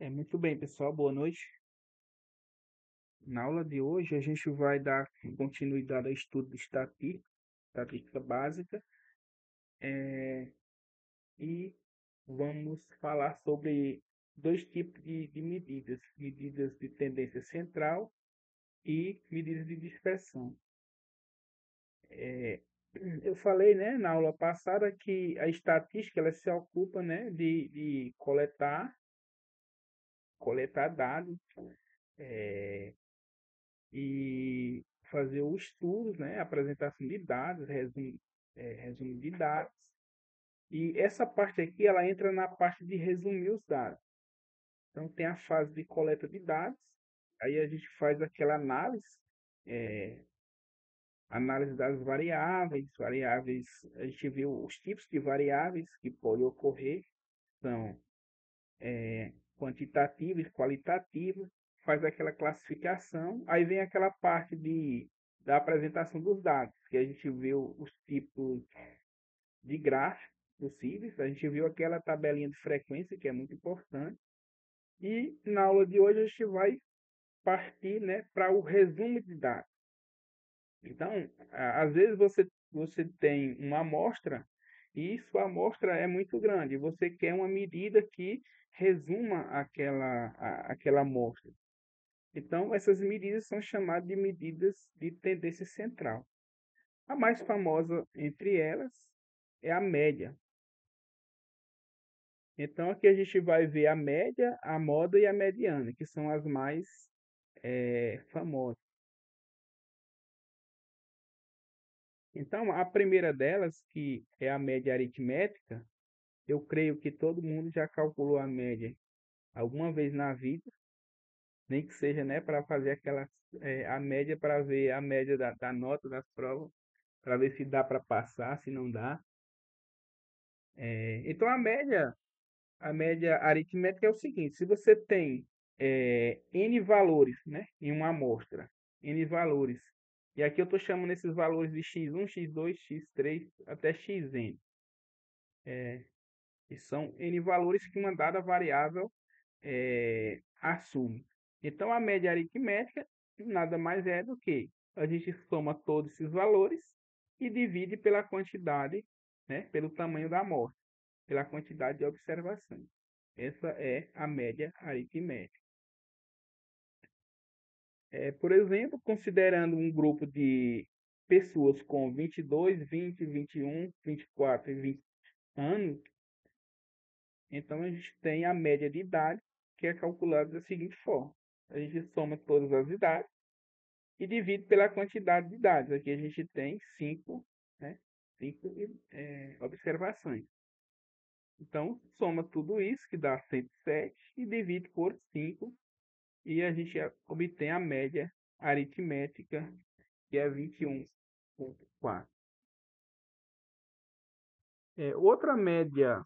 Muito bem, pessoal. Boa noite. Na aula de hoje, a gente vai dar continuidade ao estudo de estatística básica, e vamos falar sobre dois tipos de medidas: medidas de tendência central e medidas de dispersão. Eu falei, né, na aula passada que a estatística ela se ocupa, né, de coletar dados e fazer o estudo, né, apresentação de dados, resumo de dados. E essa parte aqui, ela entra na parte de resumir os dados. Então, tem a fase de coleta de dados, aí a gente faz aquela é, análise das variáveis, a gente viu os tipos de variáveis que podem ocorrer, são quantitativas, qualitativas, faz aquela classificação, aí vem aquela parte da apresentação dos dados, que a gente viu os tipos de gráficos possíveis, a gente viu aquela tabelinha de frequência, que é muito importante, e na aula de hoje a gente vai partir, né, para o resumo de dados. Então, às vezes você tem uma amostra e sua amostra é muito grande, você quer uma medida que resuma aquela amostra. Então, essas medidas são chamadas de medidas de tendência central. A mais famosa entre elas é a média. Então, aqui a gente vai ver a média, a moda e a mediana, que são as mais famosas. Então, a primeira delas, que é a média aritmética, eu creio que todo mundo já calculou a média alguma vez na vida, nem que seja, né, para fazer a média para ver a média da nota das provas, para ver se dá para passar, se não dá. Então, a média aritmética é o seguinte: se você tem n valores, né, em uma amostra, n valores, e aqui eu estou chamando esses valores de x1, x2, x3 até xn, que são n valores que uma dada variável assume. Então, a média aritmética nada mais é do que a gente soma todos esses valores e divide pela quantidade, né, pelo tamanho da amostra, pela quantidade de observações. Essa é a média aritmética. Por exemplo, considerando um grupo de pessoas com 22, 20, 21, 24 e 20 anos, então a gente tem a média de idade, que é calculada da seguinte forma: a gente soma todas as idades e divide pela quantidade de idades. Aqui a gente tem 5, né? 5 observações. Então, soma tudo isso, que dá 107, e divide por 5, e a gente obtém a média aritmética, que é 21,4. Outra média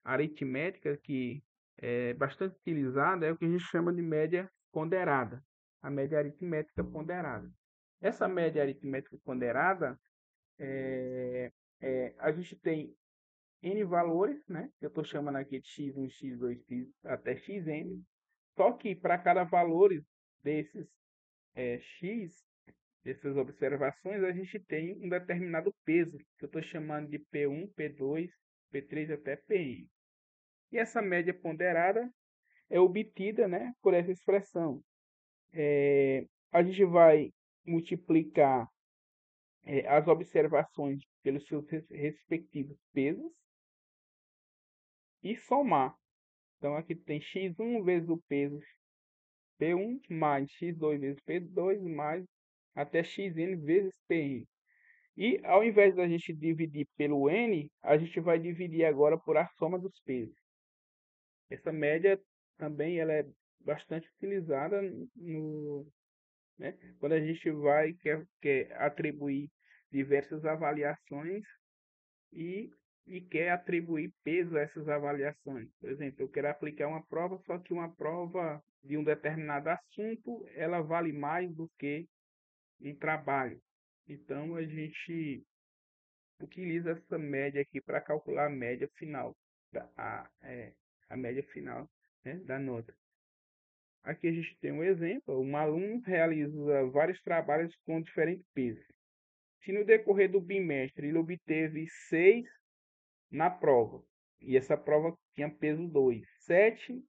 aritmética que é bastante utilizada é o que a gente chama de média ponderada, a média aritmética ponderada. Essa média aritmética ponderada, a gente tem N valores, né? Que eu estou chamando aqui de x1, x2, x até xn. Só que para cada valor desses x, dessas observações, a gente tem um determinado peso, que eu estou chamando de P1, P2, P3 até Pn. E essa média ponderada é obtida, né, por essa expressão. A gente vai multiplicar as observações pelos seus respectivos pesos e somar. Então, aqui tem x1 vezes o peso P1 mais x2 vezes P2 mais até xn vezes Pn. E ao invés da gente dividir pelo n, a gente vai dividir agora por a soma dos pesos. Essa média também ela é bastante utilizada né, quando a gente quer atribuir diversas avaliações e, e quer atribuir peso a essas avaliações. Por exemplo, eu quero aplicar uma prova, só que uma prova de um determinado assunto, ela vale mais do que um trabalho. Então, a gente utiliza essa média aqui para calcular a média final, a média final né, da nota. Aqui a gente tem um exemplo, um aluno realiza vários trabalhos com diferentes pesos. Se no decorrer do bimestre ele obteve 6 na prova, e essa prova tinha peso 2, 7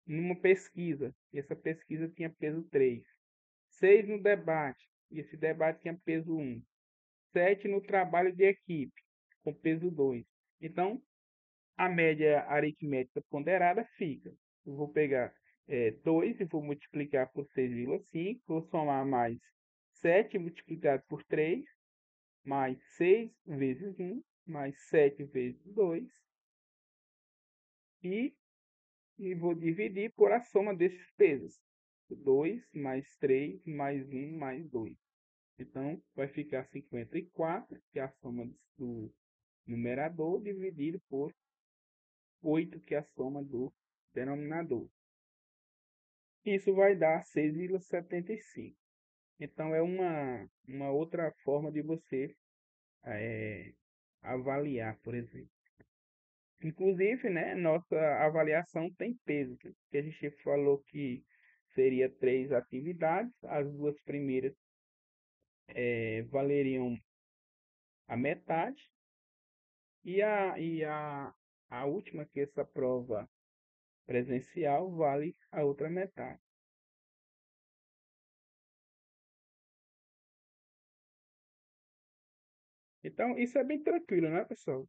numa pesquisa, e essa pesquisa tinha peso 3, 6 no debate, e esse debate tinha peso 1, 7 no trabalho de equipe, com peso 2. Então, a média aritmética ponderada fica. Eu vou pegar 2 e vou multiplicar por 6,5, vou somar mais 7 multiplicado por 3, mais 6 vezes 1, mais 7 vezes 2, e, e vou dividir por a soma desses pesos. 2 mais 3 mais 1 mais 2. Então, vai ficar 54, que é a soma do numerador, dividido por 8, que é a soma do denominador. Isso vai dar 6,75. Então, é uma outra forma de você avaliar, por exemplo. Inclusive, né, nossa avaliação tem peso, que a gente falou que seria 3 atividades, as duas primeiras valeriam a metade, e a última, que é essa prova presencial, vale a outra metade. Então, isso é bem tranquilo, né, pessoal?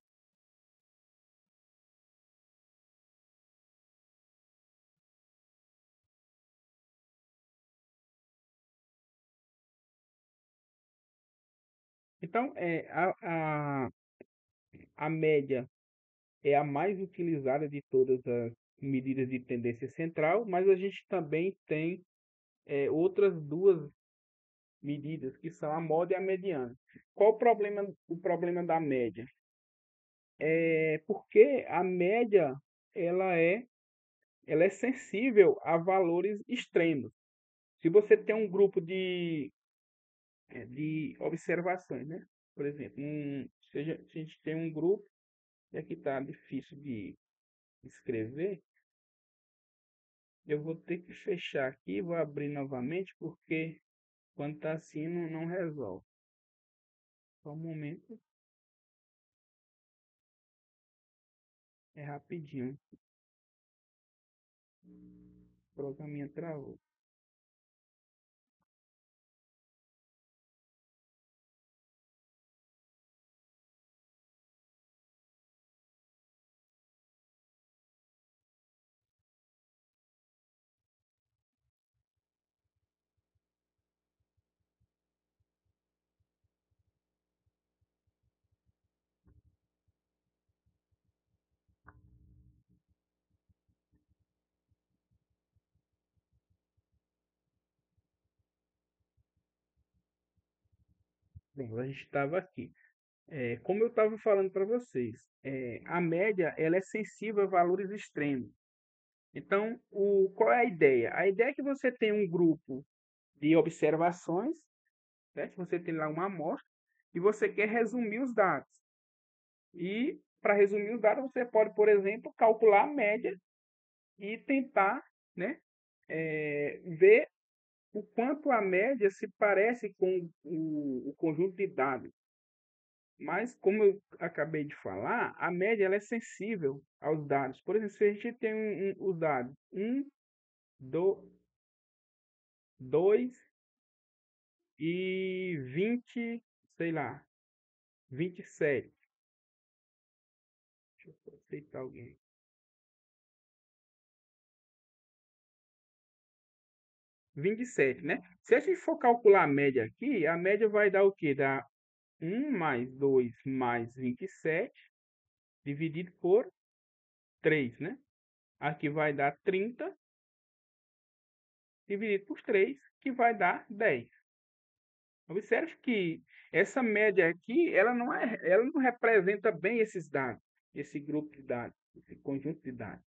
Então, a média é a mais utilizada de todas as medidas de tendência central, mas a gente também tem outras duas medidas, que são a moda e a mediana. Qual o problema da média? É porque a média ela é, ela é sensível a valores extremos. Se você tem um grupo de observações, né? Por exemplo, se a gente tem um grupo, e aqui está difícil de escrever, eu vou ter que fechar aqui, vou abrir novamente, porque quando está assim não resolve. Só um momento, é rapidinho. O programinha travou. Bom, a gente estava aqui. Como eu estava falando para vocês, a média ela é sensível a valores extremos. Então, qual é a ideia? A ideia é que você tem um grupo de observações, né? Se você tem lá uma amostra, e você quer resumir os dados. E para resumir os dados, você pode, por exemplo, calcular a média e tentar, né, ver o quanto a média se parece com o conjunto de dados. Mas, como eu acabei de falar, a média ela é sensível aos dados. Por exemplo, se a gente tem os dados 1, 2 e 20, sei lá, 27. Deixa eu aceitar alguém. 27, né? Se a gente for calcular a média aqui, a média vai dar o quê? Dá 1 mais 2 mais 27 dividido por 3, né? Aqui vai dar 30 dividido por 3, que vai dar 10. Observe que essa média aqui, ela não representa bem esses dados, esse grupo de dados, esse conjunto de dados.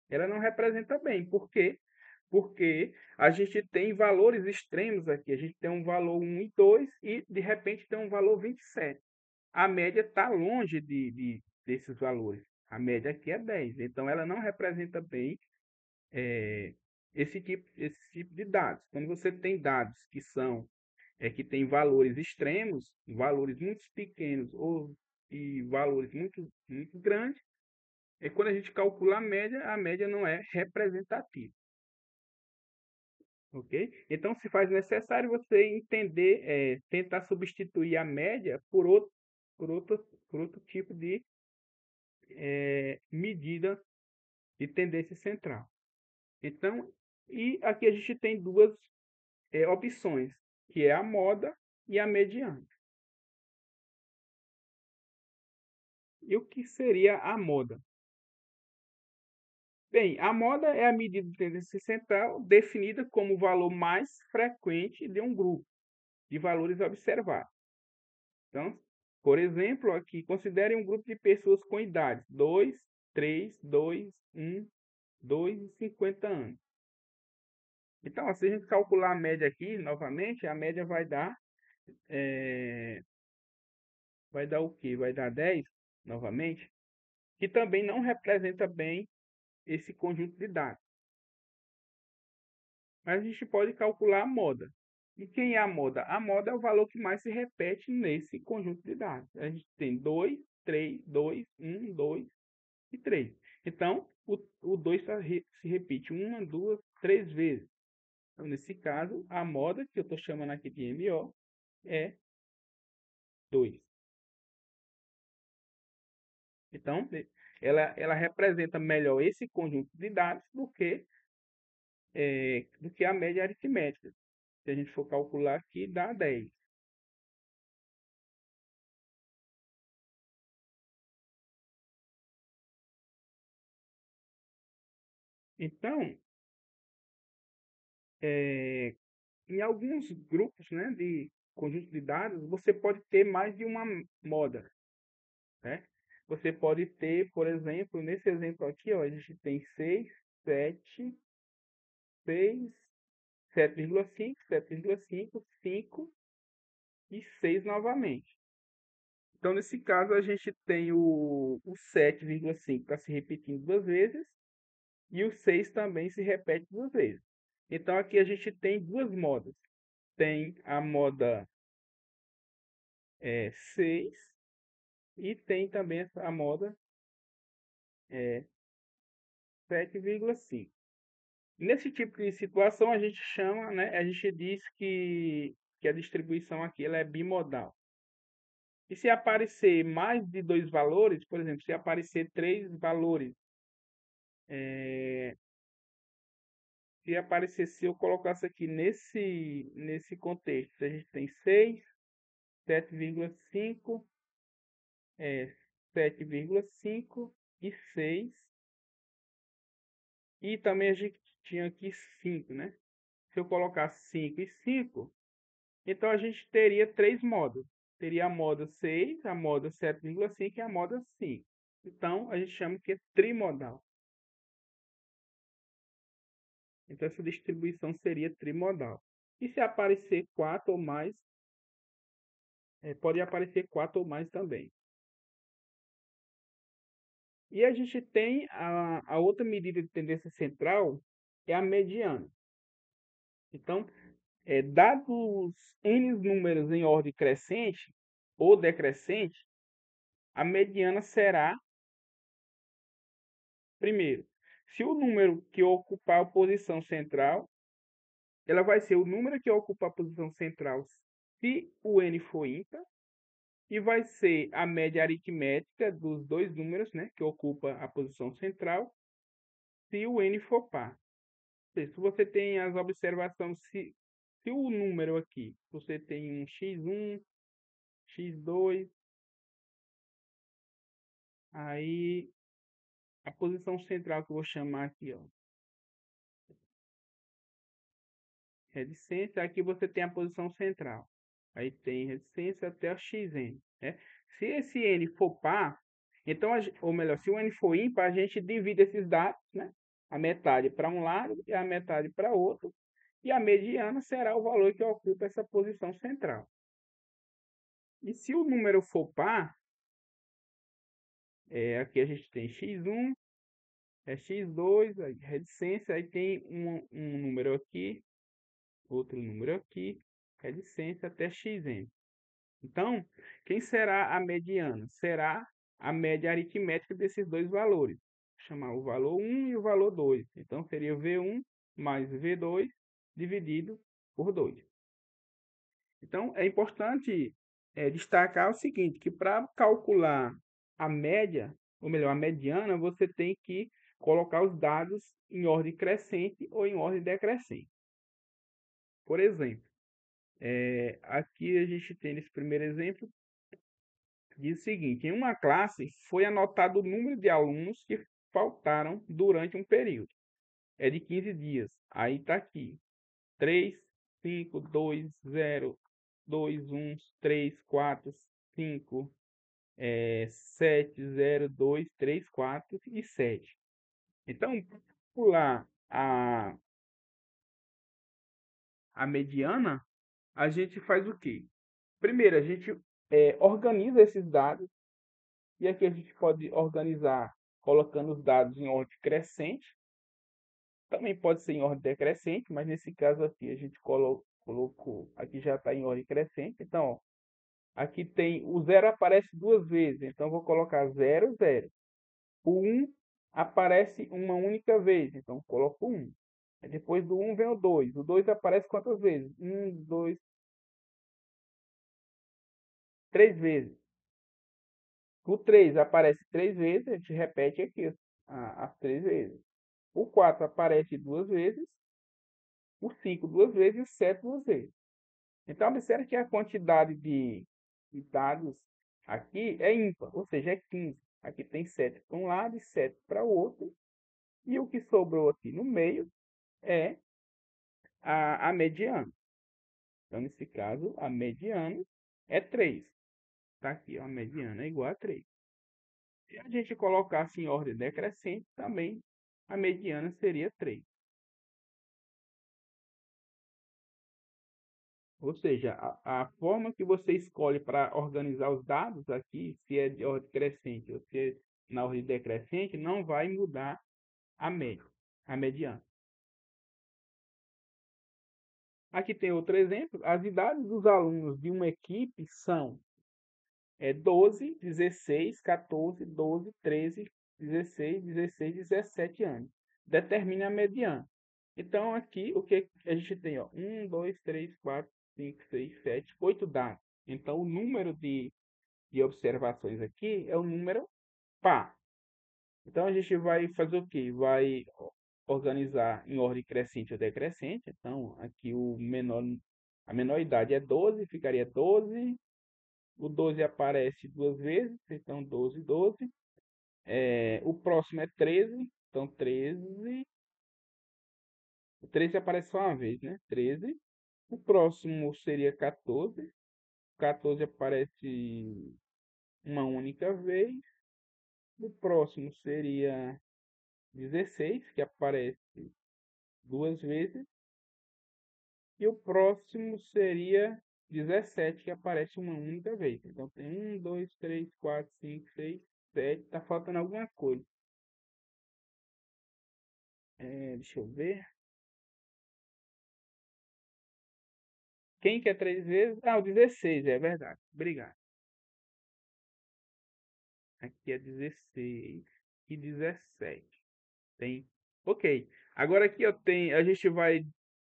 Ela não representa bem. Por quê? Porque a gente tem valores extremos aqui. A gente tem um valor 1 e 2 e, de repente, tem um valor 27. A média está longe desses valores. A média aqui é 10. Então, ela não representa bem é, esse tipo de dados. Quando você tem dados que têm valores extremos, valores muito pequenos e valores muito grandes, é quando a gente calcula a média não é representativa. Ok? Então, se faz necessário você entender, tentar substituir a média por outro, por outro tipo de medida de tendência central. Então, e aqui a gente tem duas opções, que é a moda e a mediana. E o que seria a moda? Bem, a moda é a medida de tendência central definida como o valor mais frequente de um grupo de valores observados. Então, por exemplo, aqui, considere um grupo de pessoas com idades 2, 3, 2, 1, 2 e 50 anos. Então, se a gente calcular a média aqui, novamente, a média vai dar o quê? Vai dar 10, novamente, que também não representa bem esse conjunto de dados. Mas a gente pode calcular a moda. E quem é a moda? A moda é o valor que mais se repete nesse conjunto de dados. A gente tem 2, 3, 2, 1, 2 e 3. Então, o 2 se repete uma, duas, três vezes. Então, nesse caso, a moda, que eu estou chamando aqui de MO, é 2. Então, ela representa melhor esse conjunto de dados do que a média aritmética. Se a gente for calcular aqui, dá 10. Então, em alguns grupos, né, de conjunto de dados, você pode ter mais de uma moda, né? Você pode ter, por exemplo, nesse exemplo aqui, ó, a gente tem 6, 7, 6, 7,5, 7,5, 5 e 6 novamente. Então, nesse caso, a gente tem o 7,5 está se repetindo duas vezes e o 6 também se repete duas vezes. Então, aqui a gente tem duas modas. Tem a moda 6 e tem também a moda 7,5. Nesse tipo de situação, a gente chama, né, a gente diz que a distribuição aqui ela é bimodal. E se aparecer mais de dois valores, por exemplo, se aparecer três valores, se eu colocasse aqui nesse contexto, a gente tem 6, 7,5, 7,5 e 6. E também a gente tinha aqui 5, né? Se eu colocar 5 e 5, então a gente teria três modas. Teria a moda 6, a moda 7,5 e a moda 5. Então, a gente chama que é trimodal. Então, essa distribuição seria trimodal. E se aparecer 4 ou mais, pode aparecer 4 ou mais também. E a gente tem a outra medida de tendência central, é a mediana. Então, dados N números em ordem crescente ou decrescente, a mediana será, primeiro, se o número que ocupar a posição central, ela vai ser o número que ocupa a posição central se o N for ímpar, e vai ser a média aritmética dos dois números, né, que ocupa a posição central, se o N for par. Se você tem as observações, se o número aqui, você tem um x1, x2, aí a posição central que eu vou chamar aqui, ó, reticência, aqui você tem a posição central. Aí tem reticência até o xn, né? Se esse n for par, então, ou melhor, se o n for ímpar, a gente divide esses dados, né? A metade para um lado e a metade para outro. E a mediana será o valor que ocupa essa posição central. E se o número for par, aqui a gente tem x1, é x2, aí reticência, aí tem um número aqui, outro número aqui, reticência até xn. Então, quem será a mediana? Será a média aritmética desses dois valores. Vou chamar o valor 1 e o valor 2. Então, seria V1 mais V2 dividido por 2. Então, é importante destacar o seguinte, que para calcular a média, ou melhor, a mediana, você tem que colocar os dados em ordem crescente ou em ordem decrescente. Por exemplo, aqui a gente tem nesse primeiro exemplo, diz o seguinte, em uma classe foi anotado o número de alunos que faltaram durante um período. É de 15 dias. Aí está aqui, 3, 5, 2, 0, 2, 1, 3, 4, 5, 7, 0, 2, 3, 4 e 7. Então, para calcular a mediana, a gente faz o quê? Primeiro, a gente organiza esses dados, e aqui a gente pode organizar colocando os dados em ordem crescente, também pode ser em ordem decrescente, mas nesse caso aqui a gente colocou, aqui já está em ordem crescente, então ó, aqui tem, o 0 aparece duas vezes, então vou colocar 0, 0. O 1 aparece uma única vez, então coloco 1. Depois do 1 vem o 2. O 2 aparece quantas vezes? 1, 2, 3 vezes. O 3 aparece 3 vezes, a gente repete aqui as 3 vezes. O 4 aparece duas vezes, o 5 duas vezes e o 7 duas vezes. Então, observe que a quantidade de dados aqui é ímpar, ou seja, é 15. Aqui tem 7 para um lado e 7 para o outro. E o que sobrou aqui no meio é a mediana. Então, nesse caso, a mediana é 3. Está aqui, ó, a mediana é igual a 3. Se a gente colocasse em ordem decrescente, também a mediana seria 3. Ou seja, a forma que você escolhe para organizar os dados aqui, se é de ordem crescente ou se é na ordem decrescente, não vai mudar a média, a mediana. Aqui tem outro exemplo. As idades dos alunos de uma equipe são 12, 16, 14, 12, 13, 16, 16, 17 anos. Determine a mediana. Então, aqui, o que a gente tem? Ó, 1, 2, 3, 4, 5, 6, 7, 8 dados. Então, o número de observações aqui é o número par. Então, a gente vai fazer o quê? Vai organizar em ordem crescente ou decrescente. Então, aqui a menor idade é 12, ficaria 12. O 12 aparece duas vezes, então 12, 12. O próximo é 13, então 13. O 13 aparece só uma vez, né? 13. O próximo seria 14. 14 aparece uma única vez. O próximo seria 16, que aparece duas vezes. E o próximo seria 17, que aparece uma única vez. Então tem 1, 2, 3, 4, 5, 6, 7. Tá faltando alguma coisa. Deixa eu ver. Quem quer três vezes? Ah, o 16, é verdade. Obrigado. Aqui é 16 e 17. Tem. Ok. Agora aqui eu tenho, a gente vai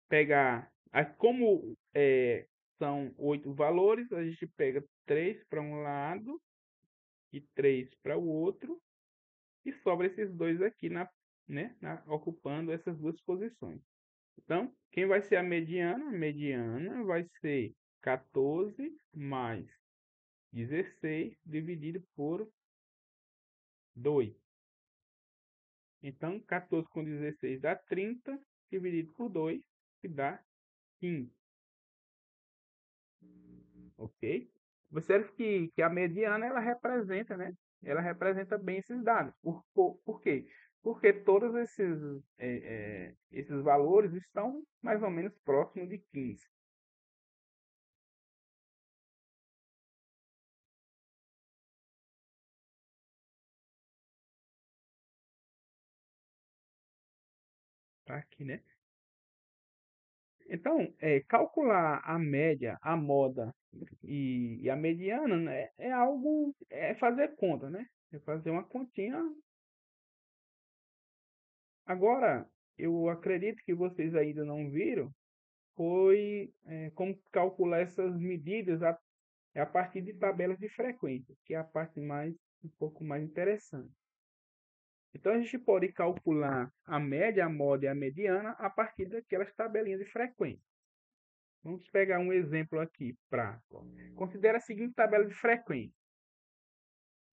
pegar, como são 8 valores, a gente pega 3 para um lado e 3 para o outro, e sobra esses dois aqui né, ocupando essas duas posições. Então, quem vai ser a mediana? A mediana vai ser 14 mais 16 dividido por 2. Então, 14 com 16 dá 30, dividido por 2, que dá 15. Ok? Observe que a mediana, ela representa, né? Ela representa bem esses dados. Por quê? Porque todos esses valores estão mais ou menos próximos de 15. Tá aqui, né? Então, calcular a média, a moda e a mediana, né, é algo, é fazer conta, né? É fazer uma continha. Agora, eu acredito que vocês ainda não viram, foi como calcular essas medidas a partir de tabelas de frequência, que é a parte mais, um pouco mais interessante. Então, a gente pode calcular a média, a moda e a mediana a partir daquelas tabelinhas de frequência. Vamos pegar um exemplo aqui prático. Considera a seguinte tabela de frequência.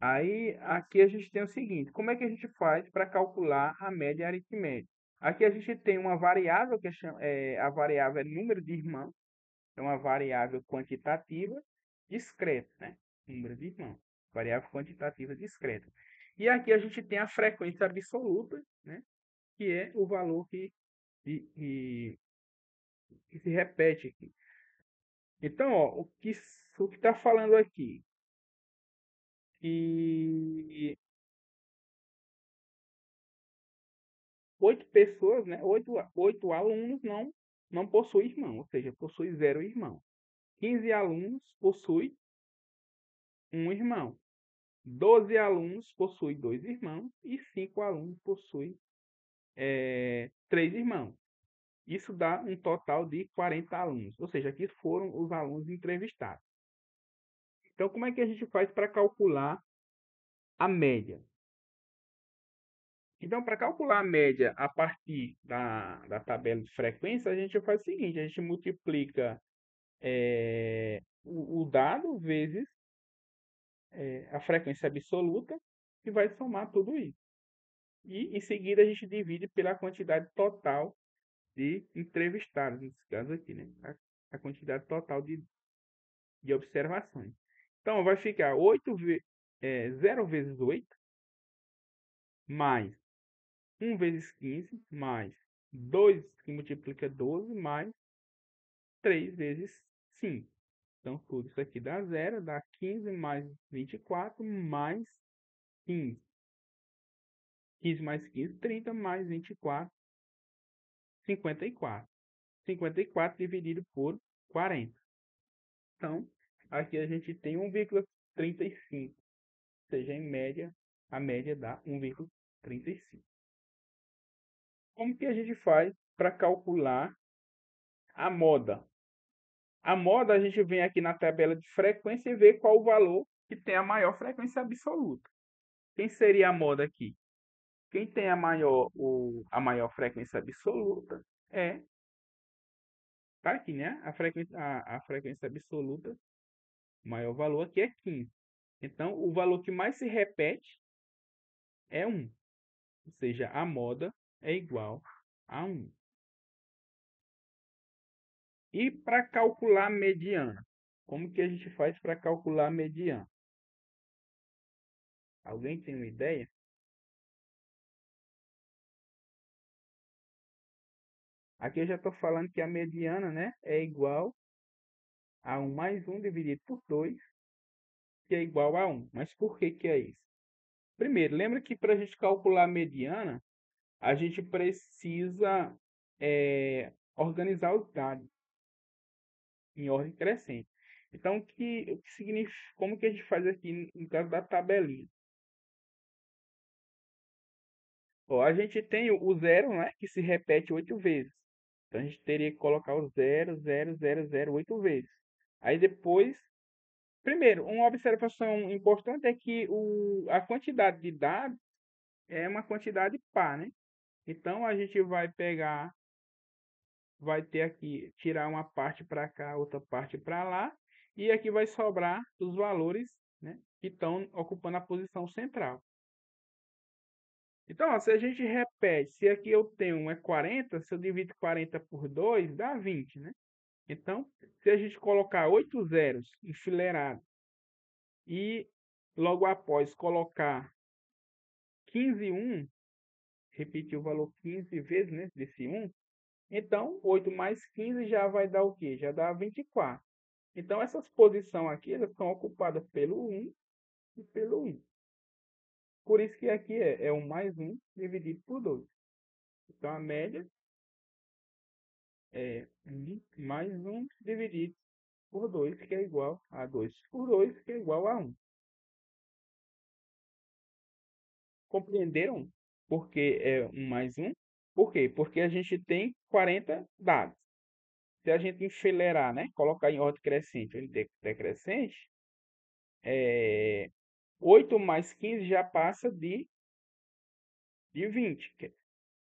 Aí, aqui a gente tem o seguinte: como é que a gente faz para calcular a média aritmética? Aqui a gente tem uma variável que a variável é número de irmãos, é uma variável quantitativa discreta, né? Número de irmãos, variável quantitativa discreta. E aqui a gente tem a frequência absoluta, né? Que é o valor que, que se repete aqui. Então, ó, o que está falando aqui? Que 8 pessoas, né? Oito alunos não possuem irmão, ou seja, possui 0 irmão. 15 alunos possuem um irmão. 12 alunos possuem 2 irmãos e 5 alunos possuem 3 irmãos. Isso dá um total de 40 alunos, ou seja, aqui foram os alunos entrevistados. Então, como é que a gente faz para calcular a média? Então, para calcular a média a partir da tabela de frequência, a gente faz o seguinte: a gente multiplica o dado vezes a frequência absoluta e vai somar tudo isso. E em seguida a gente divide pela quantidade total de entrevistados, nesse caso aqui, né? A quantidade total de observações. Então vai ficar 0 vezes 8 mais 1 vezes 15 mais 2 que multiplica 12 mais 3 vezes 5. Então tudo isso aqui dá 0, dá 15 mais 24 mais 15. 15 mais 15, 30 mais 24, 54. 54 dividido por 40. Então, aqui a gente tem 1,35. Ou seja, em média, a média dá 1,35. Como que a gente faz para calcular a moda? A moda a gente vem aqui na tabela de frequência e vê qual o valor que tem a maior frequência absoluta. Quem seria a moda aqui? Quem tem a maior frequência absoluta tá aqui, né? A frequência absoluta, o maior valor aqui é 15. Então, o valor que mais se repete é 1. Ou seja, a moda é igual a 1. E para calcular a mediana? Como que a gente faz para calcular a mediana? Alguém tem uma ideia? Aqui eu já estou falando que a mediana, né, é igual a 1 mais 1 dividido por 2, que é igual a 1. Mas por que que é isso? Primeiro, lembra que para a gente calcular a mediana, a gente precisa organizar os dados em ordem crescente. Então, o que significa, como que a gente faz aqui no caso da tabelinha? Ó, a gente tem o zero, né, que se repete 8 vezes. Então, a gente teria que colocar o 0, 0, 0, 0, 8 vezes. Aí depois, primeiro, uma observação importante é que a quantidade de dados é uma quantidade par, né? Então, a gente vai ter aqui, tirar uma parte para cá, outra parte para lá, e aqui vai sobrar os valores, né, que estão ocupando a posição central. Então, ó, se a gente repete, se aqui eu tenho 40, se eu divido 40 por 2, dá 20, né? Então, se a gente colocar 8 zeros enfileirados e logo após colocar 15 1, repetir o valor 15 vezes, né, desse 1, então 8 mais 15 já vai dar o quê? Já dá 24. Então, essas posições aqui, elas são ocupadas pelo 1 e pelo 1. Por isso que aqui é 1 mais 1 dividido por 2. Então, a média é 1 mais 1 dividido por 2, que é igual a 2 por 2, que é igual a 1. Compreenderam por que é 1 mais 1? Por quê? Porque a gente tem 40 dados. Se a gente enfileirar, né, colocar em ordem crescente ou em decrescente, 8 mais 15 já passa de 20.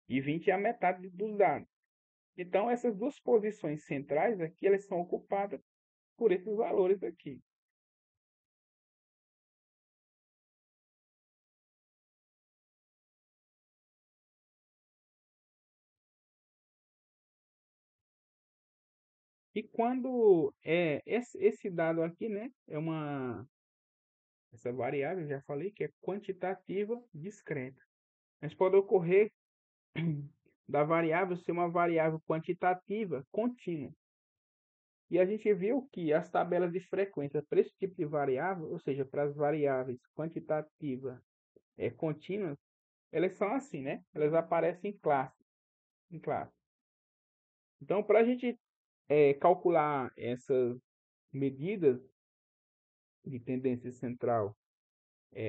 E 20 é a metade dos dados. Então, essas duas posições centrais aqui, elas são ocupadas por esses valores aqui. E quando esse dado aqui, né, essa variável, já falei que é quantitativa discreta. Mas pode ocorrer da variável ser uma variável quantitativa contínua. E a gente viu que as tabelas de frequência para esse tipo de variável, ou seja, para as variáveis quantitativas contínuas, elas são assim, né? Elas aparecem em classe. Então, para a gente calcular essas medidas de tendência central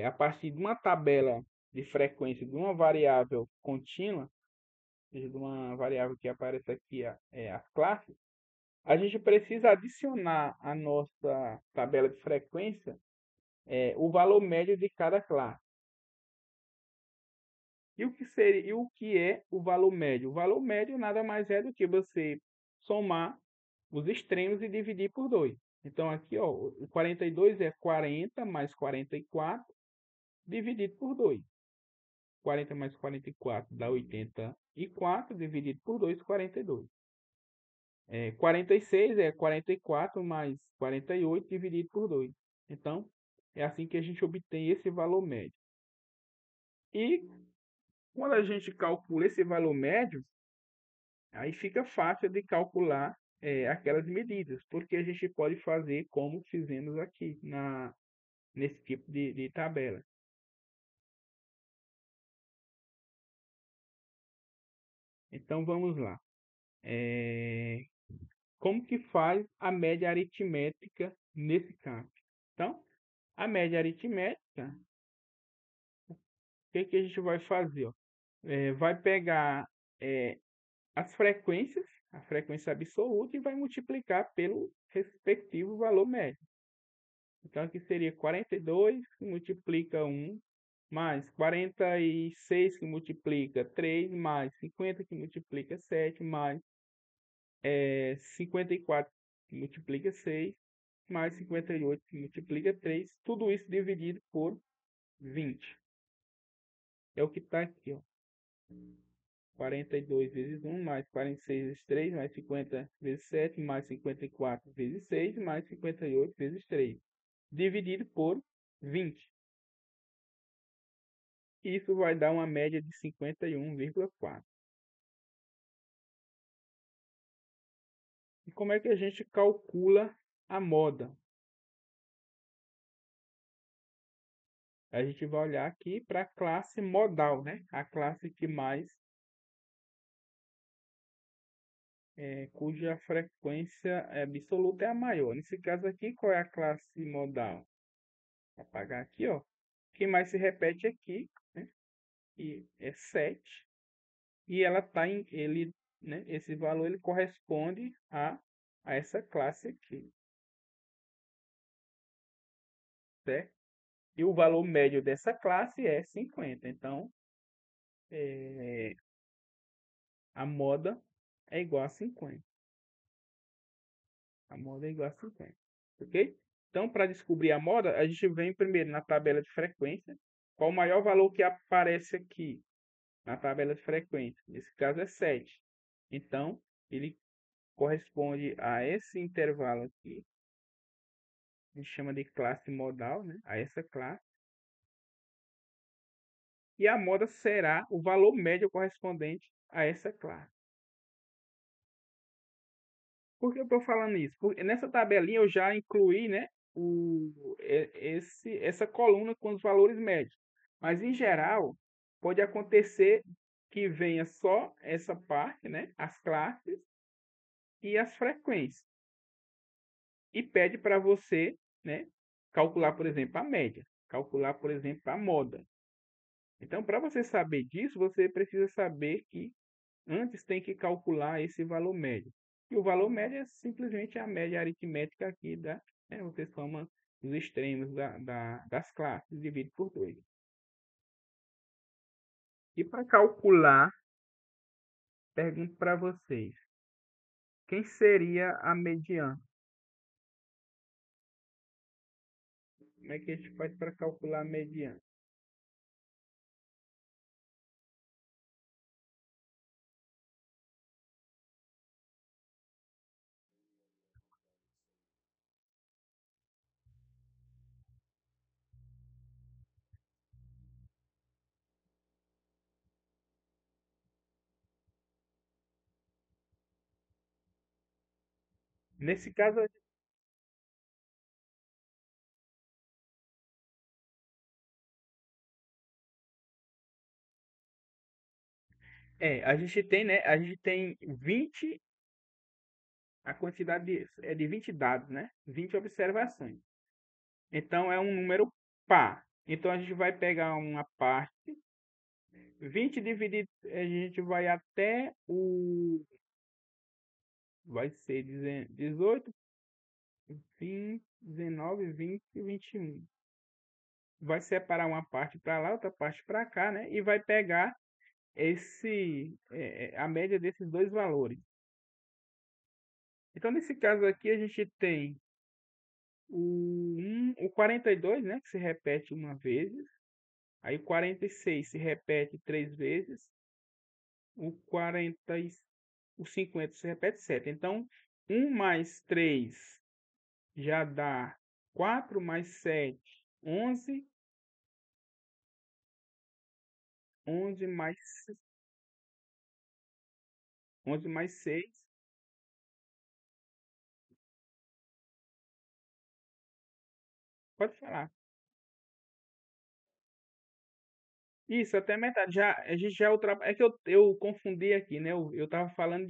a partir de uma tabela de frequência de uma variável contínua, ou seja, de uma variável que aparece aqui as classes, a gente precisa adicionar à nossa tabela de frequência o valor médio de cada classe. E o que é o valor médio? O valor médio nada mais é do que você somar os extremos e dividir por 2. Então aqui, ó, o 42 é 40 mais 44 dividido por 2. 40 mais 44 dá 84, dividido por 2, 42. 46 é 44 mais 48 dividido por 2. Então, é assim que a gente obtém esse valor médio. E quando a gente calcula esse valor médio, aí fica fácil de calcular aquelas medidas, porque a gente pode fazer como fizemos aqui nesse tipo de tabela. Então vamos lá. Como que faz a média aritmética nesse caso? Então, a média aritmética, o que a gente vai fazer? Ó? Vai pegar as frequências, a frequência absoluta, e vai multiplicar pelo respectivo valor médio. Então, aqui seria 42 que multiplica 1, mais 46 que multiplica 3, mais 50 que multiplica 7, mais 54 que multiplica 6, mais 58 que multiplica 3, tudo isso dividido por 20. É o que está aqui, ó. 42 vezes 1, mais 46 vezes 3, mais 50 vezes 7, mais 54 vezes 6, mais 58 vezes 3, dividido por 20. Isso vai dar uma média de 51,4. E como é que a gente calcula a moda? A gente vai olhar aqui para a classe modal, né? A classe que mais cuja frequência absoluta é a maior. Nesse caso aqui, qual é a classe modal? Vou apagar aqui, ó. Quem mais se repete aqui, né? E é 7. E ela tá né? Esse valor ele corresponde a essa classe aqui, certo? E o valor médio dessa classe é 50. Então, a moda é igual a 50. A moda é igual a 50. Ok? Então, para descobrir a moda, a gente vem primeiro na tabela de frequência. Qual o maior valor que aparece aqui na tabela de frequência? Nesse caso é 7. Então, ele corresponde a esse intervalo aqui. A gente chama de classe modal, né? A essa classe. E a moda será o valor médio correspondente a essa classe. Por que eu estou falando isso? Porque nessa tabelinha eu já incluí, né, essa coluna com os valores médios. Mas, em geral, pode acontecer que venha só essa parte, né? As classes e as frequências. E pede para você, né? Calcular, por exemplo, a média. Calcular, por exemplo, a moda. Então, para você saber disso, você precisa saber que antes tem que calcular esse valor médio. E o valor médio é simplesmente a média aritmética aqui né, você soma os extremos das classes e divide por 2. E para calcular, pergunto para vocês, quem seria a mediana? Como é que a gente faz para calcular a mediana? Nesse caso, a gente tem, né? A gente tem 20, a quantidade é de 20 dados, né? 20 observações. Então é um número par. Então a gente vai pegar uma parte, 20 dividido, a gente vai até vai ser 18, 20, 19, 20 e 21. Vai separar uma parte para lá, outra parte para cá, né? E vai pegar a média desses dois valores. Então nesse caso aqui a gente tem o 42, né? Que se repete uma vez. Aí o 46 se repete 3 vezes. O 40 o 50 se repete 7. Então, 1 mais 3 já dá 4 mais 7, 11. 11 mais, 11 mais 6. Pode falar. Isso, até metade. Já, a gente já ultrapassa. É que eu confundi aqui, né? Eu tava falando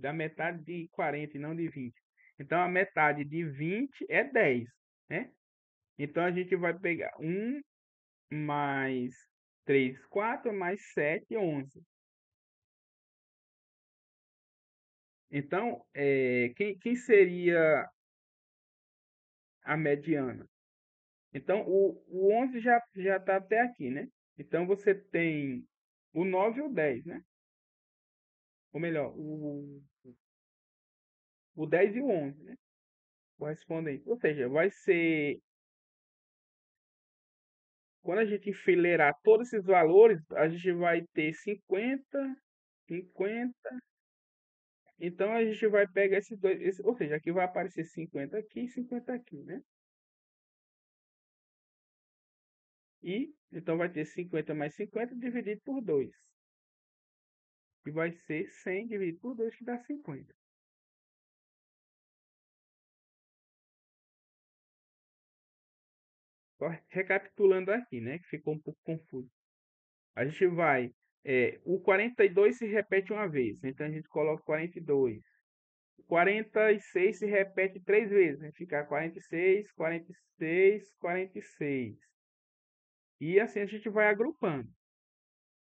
da metade de 40 e não de 20. Então, a metade de 20 é 10, né? Então, a gente vai pegar 1 mais 3, 4 mais 7, 11. Então, quem seria a mediana? Então, o 11 já está até aqui, né? Então, você tem o 9 e o 10, né? Ou melhor, o 10 e o 11, né? Correspondem. Ou seja, vai ser... Quando a gente enfileirar todos esses valores, a gente vai ter 50, 50. Então, a gente vai pegar esses dois... ou seja, aqui vai aparecer 50 aqui e 50 aqui, né? E, então, vai ter 50 mais 50 dividido por 2. E vai ser 100 dividido por 2 que dá 50. Só recapitulando aqui, né? Que ficou um pouco confuso. A gente vai. O 42 se repete uma vez, então a gente coloca 42. O 46 se repete 3 vezes, né? Fica 46, 46, 46. E assim a gente vai agrupando.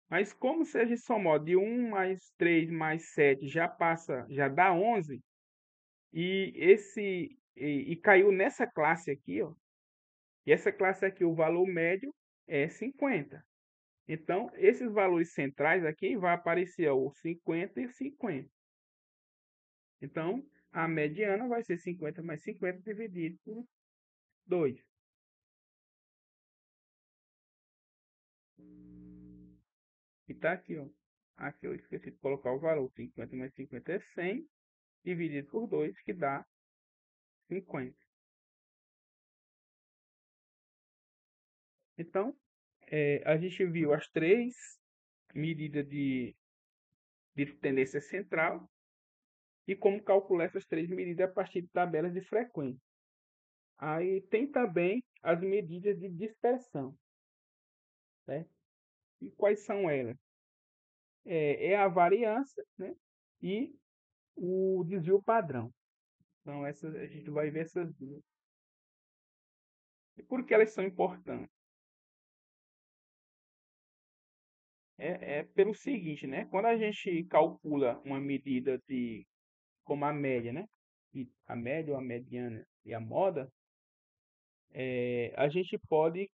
Mas como se a gente somar de 1 mais 3 mais 7 já passa, já dá 11, e caiu nessa classe aqui, ó. E essa classe aqui, o valor médio é 50. Então, esses valores centrais aqui vai aparecer ó, o 50 e o 50. Então, a mediana vai ser 50 mais 50 dividido por 2. E tá aqui, ó. Aqui eu esqueci de colocar o valor. 50 mais 50 é 100 dividido por 2, que dá 50. Então, a gente viu as três medidas de tendência central e como calcular essas três medidas a partir de tabelas de frequência. Aí tem também as medidas de dispersão, né? E quais são elas? é a variância, né? E o desvio padrão. Então, a gente vai ver essas duas. E por que elas são importantes? É pelo seguinte, né? Quando a gente calcula uma medida como a média, né? E a média, ou a mediana e a moda, a gente pode,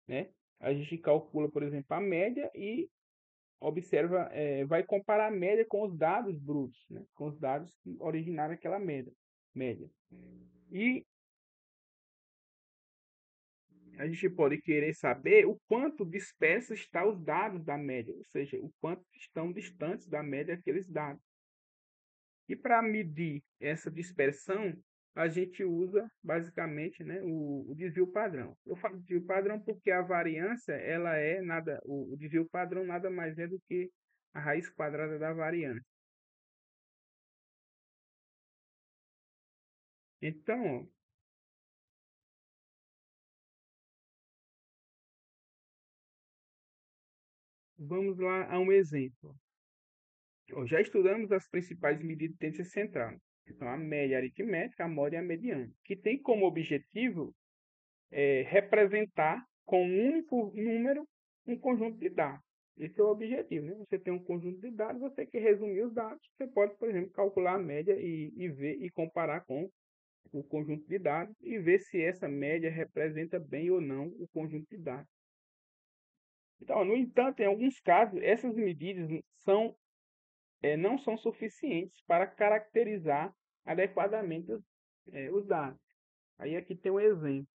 né? A gente calcula, por exemplo, a média e observa, vai comparar a média com os dados brutos, né? Com os dados que originaram aquela média. E a gente pode querer saber o quanto dispersos estão os dados da média, ou seja, o quanto estão distantes da média aqueles dados. E para medir essa dispersão, a gente usa basicamente, né, o desvio padrão. Eu falo desvio padrão porque a variância, ela é nada, o desvio padrão nada mais é do que a raiz quadrada da variância. Então, vamos lá a um exemplo. Já estudamos as principais medidas de tendência central. Então, a média aritmética, a moda e a mediana, que tem como objetivo representar com um único número um conjunto de dados. Esse é o objetivo, né? Você tem um conjunto de dados, você quer resumir os dados, você pode, por exemplo, calcular a média e ver e comparar com o conjunto de dados e ver se essa média representa bem ou não o conjunto de dados. Então, no entanto, em alguns casos, essas medidas não são suficientes para caracterizar adequadamente os dados. Aí aqui tem um exemplo.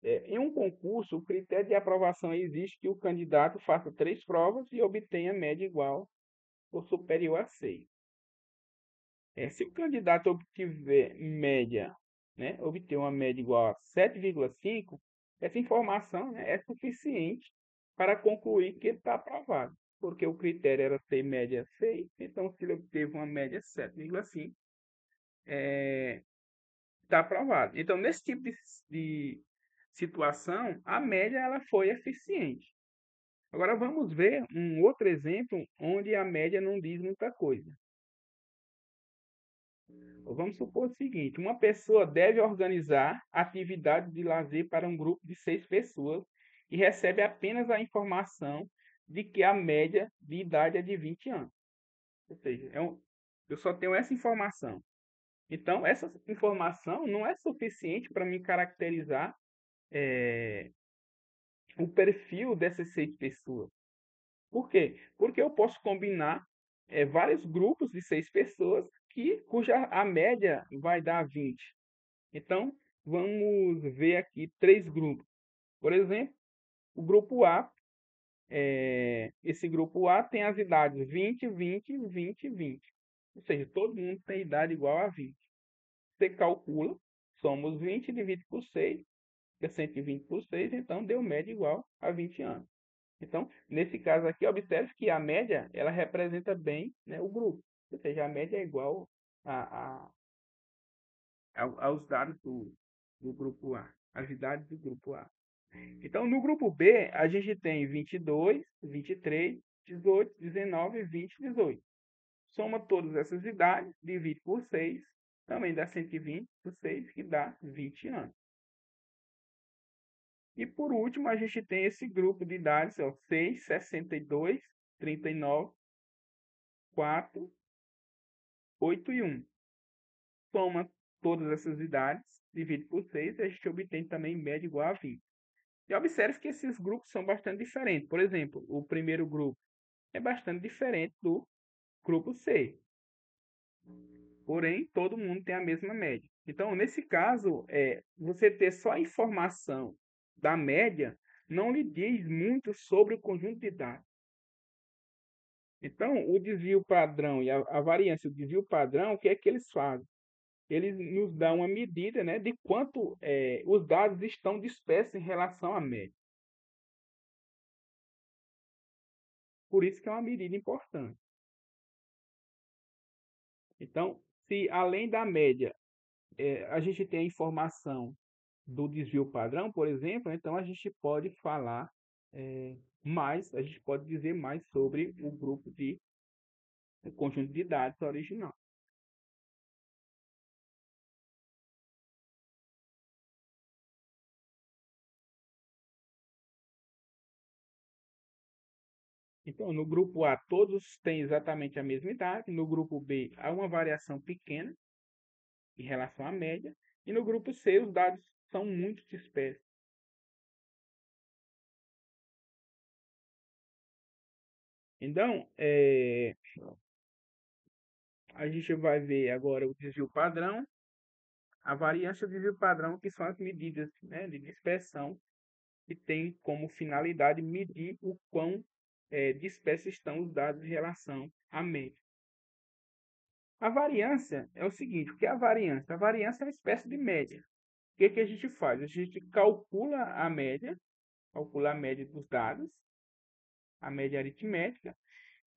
Em um concurso, o critério de aprovação exige que o candidato faça 3 provas e obtenha média igual ou superior a 6. Se o candidato obtiver média, né, obter uma média igual a 7,5, essa informação, né, é suficiente para concluir que ele está aprovado, porque o critério era ter média 6, então se ele obteve uma média 7,5, está aprovado. Então, nesse tipo de situação, a média ela foi eficiente. Agora vamos ver um outro exemplo onde a média não diz muita coisa. Vamos supor o seguinte: uma pessoa deve organizar atividades de lazer para um grupo de 6 pessoas e recebe apenas a informação de que a média de idade é de 20 anos. Ou seja, eu só tenho essa informação. Então, essa informação não é suficiente para me caracterizar o perfil dessas 6 pessoas. Por quê? Porque eu posso combinar vários grupos de 6 pessoas cuja a média vai dar 20. Então, vamos ver aqui 3 grupos. Por exemplo, o grupo A, esse grupo A tem as idades 20, 20, 20 e 20. Ou seja, todo mundo tem idade igual a 20. Você calcula, somos 20 dividido por 6, que é 120 por 6, então deu média igual a 20 anos. Então, nesse caso aqui, observe que a média ela representa bem, né, o grupo. Ou seja, a média é igual aos dados do grupo A, as idades do grupo A. Então, no grupo B, a gente tem 22, 23, 18, 19, 20, 18. Soma todas essas idades, divide por 6, também dá 120 por 6, que dá 20 anos. E por último, a gente tem esse grupo de idades, 6, 62, 39, 4, 8 e 1. Soma todas essas idades, divide por 6, e a gente obtém também média igual a 20. E observe que esses grupos são bastante diferentes. Por exemplo, o primeiro grupo é bastante diferente do grupo C. Porém, todo mundo tem a mesma média. Então, nesse caso, você ter só a informação da média não lhe diz muito sobre o conjunto de dados. Então, o desvio padrão e a variância, o desvio padrão, o que é que eles fazem? Eles nos dão uma medida, né, de quanto os dados estão dispersos em relação à média. Por isso que é uma medida importante. Então, se além da média a gente tem a informação do desvio padrão, por exemplo, então a gente pode falar mas a gente pode dizer mais sobre o conjunto de dados original. Então, no grupo A, todos têm exatamente a mesma idade. No grupo B, há uma variação pequena em relação à média. E no grupo C, os dados são muito dispersos. Então, a gente vai ver agora o desvio padrão, a variância e o desvio padrão, que são as medidas, né, de dispersão, que tem como finalidade medir o quão dispersos estão os dados em relação à média. A variância é o seguinte: o que é a variância? A variância é uma espécie de média. O que a gente faz? A gente calcula a média dos dados, a média aritmética,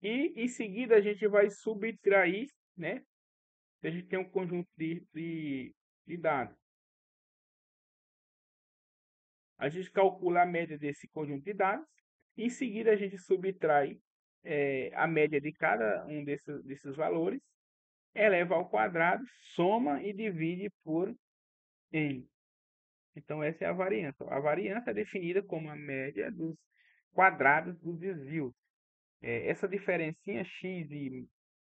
e em seguida a gente vai subtrair, né? A gente tem um conjunto de dados. A gente calcula a média desse conjunto de dados, e em seguida a gente subtrai a média de cada um desses valores, eleva ao quadrado, soma e divide por n. Então, essa é a variância. A variância é definida como a média dos quadrados dos desvios. Essa diferencinha x,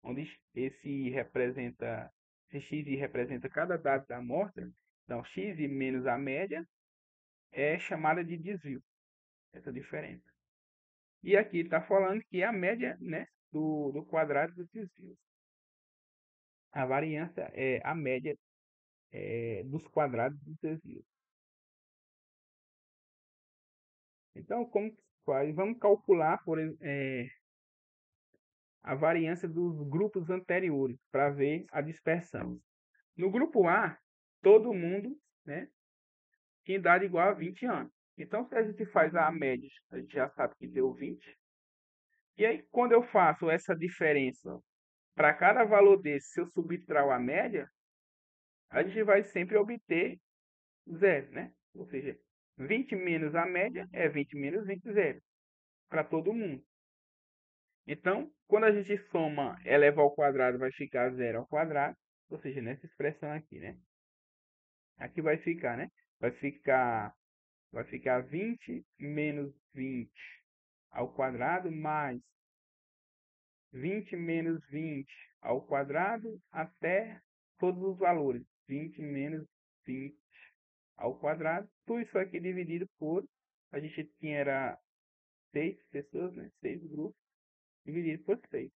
onde esse x representa cada dado da amostra, então x menos a média, é chamada de desvio, essa diferença. E aqui está falando que é a média, né, do quadrado dos desvios. A variância é a média dos quadrados dos desvios. Então, como que faz? Vamos calcular a variância dos grupos anteriores para ver a dispersão. No grupo A, todo mundo, né, tem idade igual a 20 anos. Então, se a gente faz a média, a gente já sabe que deu 20. E aí, quando eu faço essa diferença para cada valor desse, se eu subtrair a média, a gente vai sempre obter zero, né? Ou seja, 20 menos a média é 20 menos 20, zero, para todo mundo. Então, quando a gente soma eleva ao quadrado, vai ficar zero ao quadrado, ou seja, nessa expressão aqui, né? Aqui né? Vai ficar, vai ficar 20 menos 20 ao quadrado mais 20 menos 20 ao quadrado até todos os valores. 20 menos 20 ao quadrado. Tudo isso aqui dividido por, a gente tinha era 6 pessoas, né? 6 grupos, dividido por 6.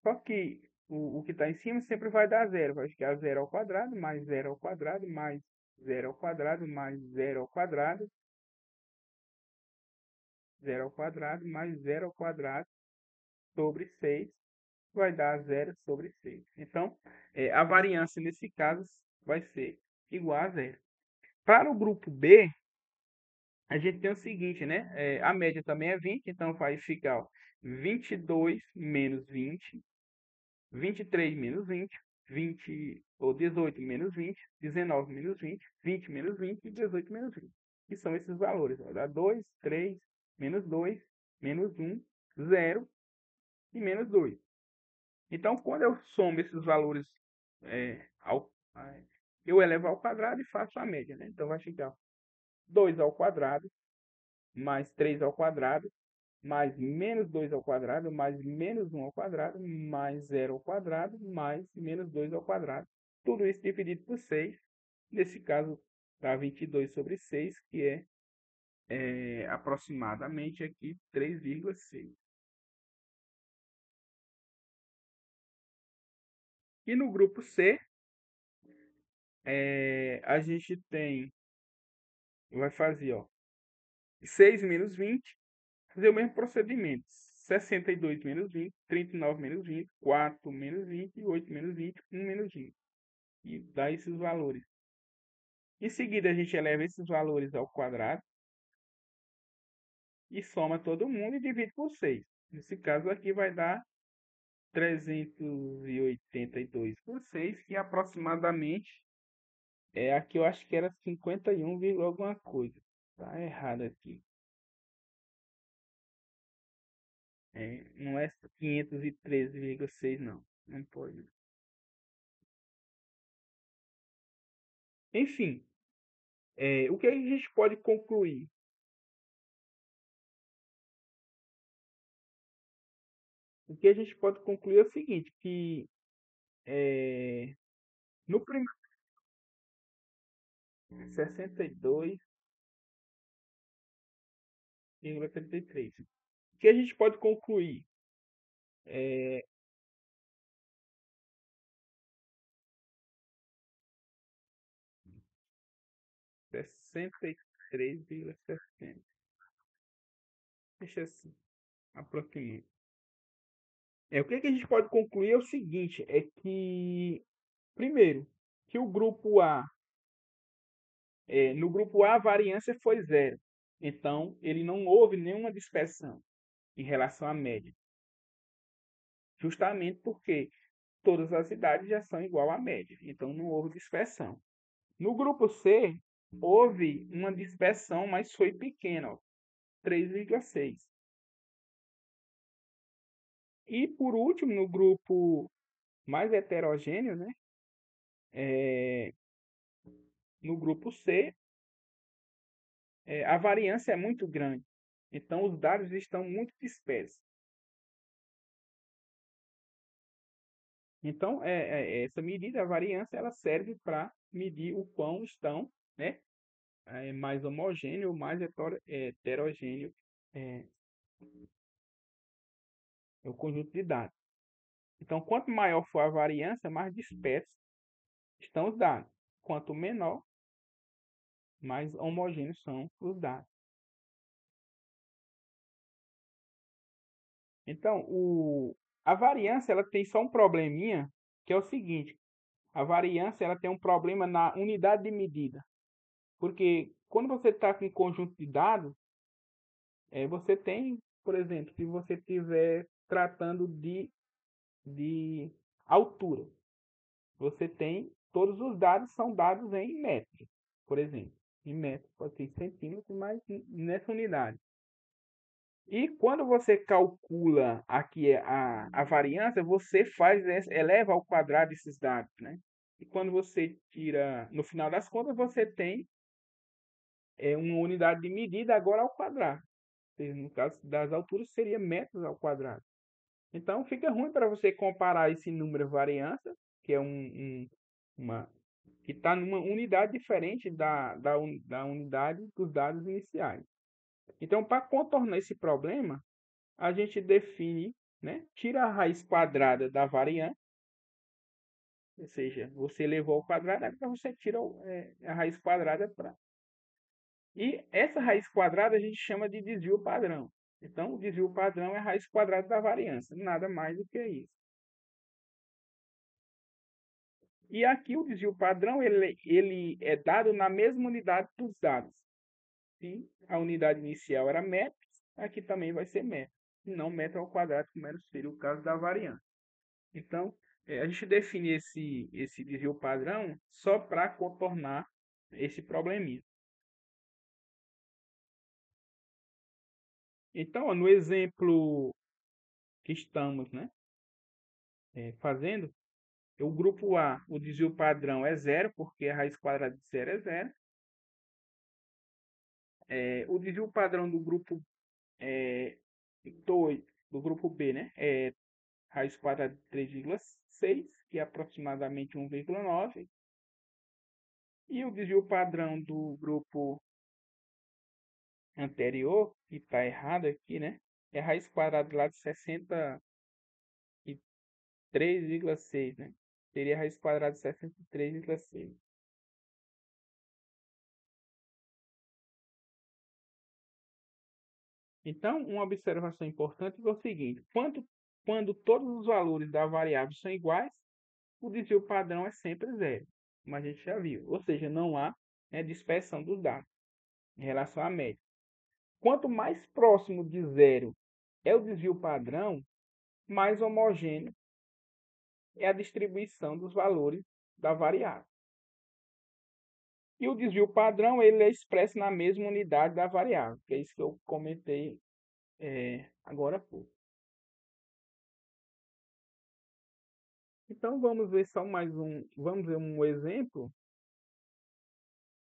Só que o que está em cima sempre vai dar zero. Vai ficar zero ao quadrado, mais zero ao quadrado, mais zero ao quadrado, mais zero ao quadrado, zero ao quadrado, mais zero ao quadrado, sobre 6 vai dar zero sobre 6. Então, a variância nesse caso vai ser igual a zero. Para o grupo B, a gente tem o seguinte, né? A média também é 20, então vai ficar 22 menos 20, 23 menos 20, 20 ou 18 menos 20, 19 menos 20, 20 menos 20 e 18 menos 20. Que são esses valores. Vai dar 2, 3, menos 2, menos 1, 0 e menos 2. Então, quando eu somo esses valores, eu elevo ao quadrado e faço a média, né? Então, vai ficar 2 ao quadrado, mais 3 ao quadrado, mais menos 2 ao quadrado, mais menos 1 ao quadrado, mais zero ao quadrado, mais menos 2 ao quadrado. Tudo isso dividido por 6. Nesse caso, dá 22 sobre 6, que é aproximadamente aqui 3,6. E no grupo C, a gente vai fazer, ó, 6 menos 20, fazer o mesmo procedimento. 62 menos 20, 39 menos 20, 4 menos 20, 8 menos 20, 1 menos 20. E dá esses valores. Em seguida, a gente eleva esses valores ao quadrado e soma todo mundo e divide por 6. Nesse caso aqui vai dar 382 por 6, que aproximadamente aqui eu acho que era 51, alguma coisa. Tá errado aqui. Não é 513,6 não. Não pode. Enfim, o que a gente pode concluir? O que a gente pode concluir é o seguinte, que é, no primeiro 62,33. O que a gente pode concluir? É, 63,60. Deixa assim, aproximando. O que que a gente pode concluir é o seguinte, é que, primeiro, que o grupo A, no grupo A a variância foi zero. Então, ele não houve nenhuma dispersão em relação à média. Justamente porque todas as idades já são igual à média. Então, não houve dispersão. No grupo C, houve uma dispersão, mas foi pequena, ó, 3,6. E por último, no grupo mais heterogêneo, né? é, no grupo C, a variância é muito grande. Então, os dados estão muito dispersos. Então, essa medida, a variância, ela serve para medir o quão estão, né, mais homogêneo ou mais heterogêneo é, o conjunto de dados. Então, quanto maior for a variância, mais dispersos estão os dados. Quanto menor, mais homogêneos são os dados. Então, a variância ela tem só um probleminha, que é o seguinte: a variância ela tem um problema na unidade de medida. Porque quando você está com um conjunto de dados, você tem, por exemplo, se você estiver tratando de altura, você tem todos os dados são dados em metros, por exemplo. Em metros, pode ser em centímetros, mas nessa unidade. E quando você calcula aqui a variância, você eleva ao quadrado esses dados, né? E quando você tira, no final das contas, você tem uma unidade de medida agora ao quadrado. No caso das alturas, seria metros ao quadrado. Então, fica ruim para você comparar esse número variância, que é uma, que está numa unidade diferente da unidade dos dados iniciais. Então, para contornar esse problema, a gente define, né, tira a raiz quadrada da variância, ou seja, você levou ao quadrado, agora você tira a raiz quadrada para. E essa raiz quadrada a gente chama de desvio padrão. Então, o desvio padrão é a raiz quadrada da variância, nada mais do que isso. E aqui o desvio padrão ele é dado na mesma unidade dos dados. Se a unidade inicial era metros, aqui também vai ser metro, e não metro ao quadrado, como seria o caso da variância. Então, a gente define esse desvio padrão só para contornar esse probleminha. Então, ó, no exemplo que estamos, né, fazendo, o grupo A, o desvio padrão é zero, porque a raiz quadrada de zero é zero. O desvio padrão do grupo 2, do grupo B, né, é raiz quadrada de 3,6, que é aproximadamente 1,9. E o desvio padrão do grupo anterior, que está errado aqui, né? É raiz quadrada lá de 63,6, né? Seria raiz quadrada de 63,6. Então, uma observação importante é o seguinte: quando todos os valores da variável são iguais, o desvio padrão é sempre zero, como a gente já viu. Ou seja, não há, né, dispersão dos dados em relação à média. Quanto mais próximo de zero é o desvio padrão, mais homogêneo é a distribuição dos valores da variável. E o desvio padrão ele é expresso na mesma unidade da variável, que é isso que eu comentei agora há pouco. Então vamos ver só mais vamos ver um exemplo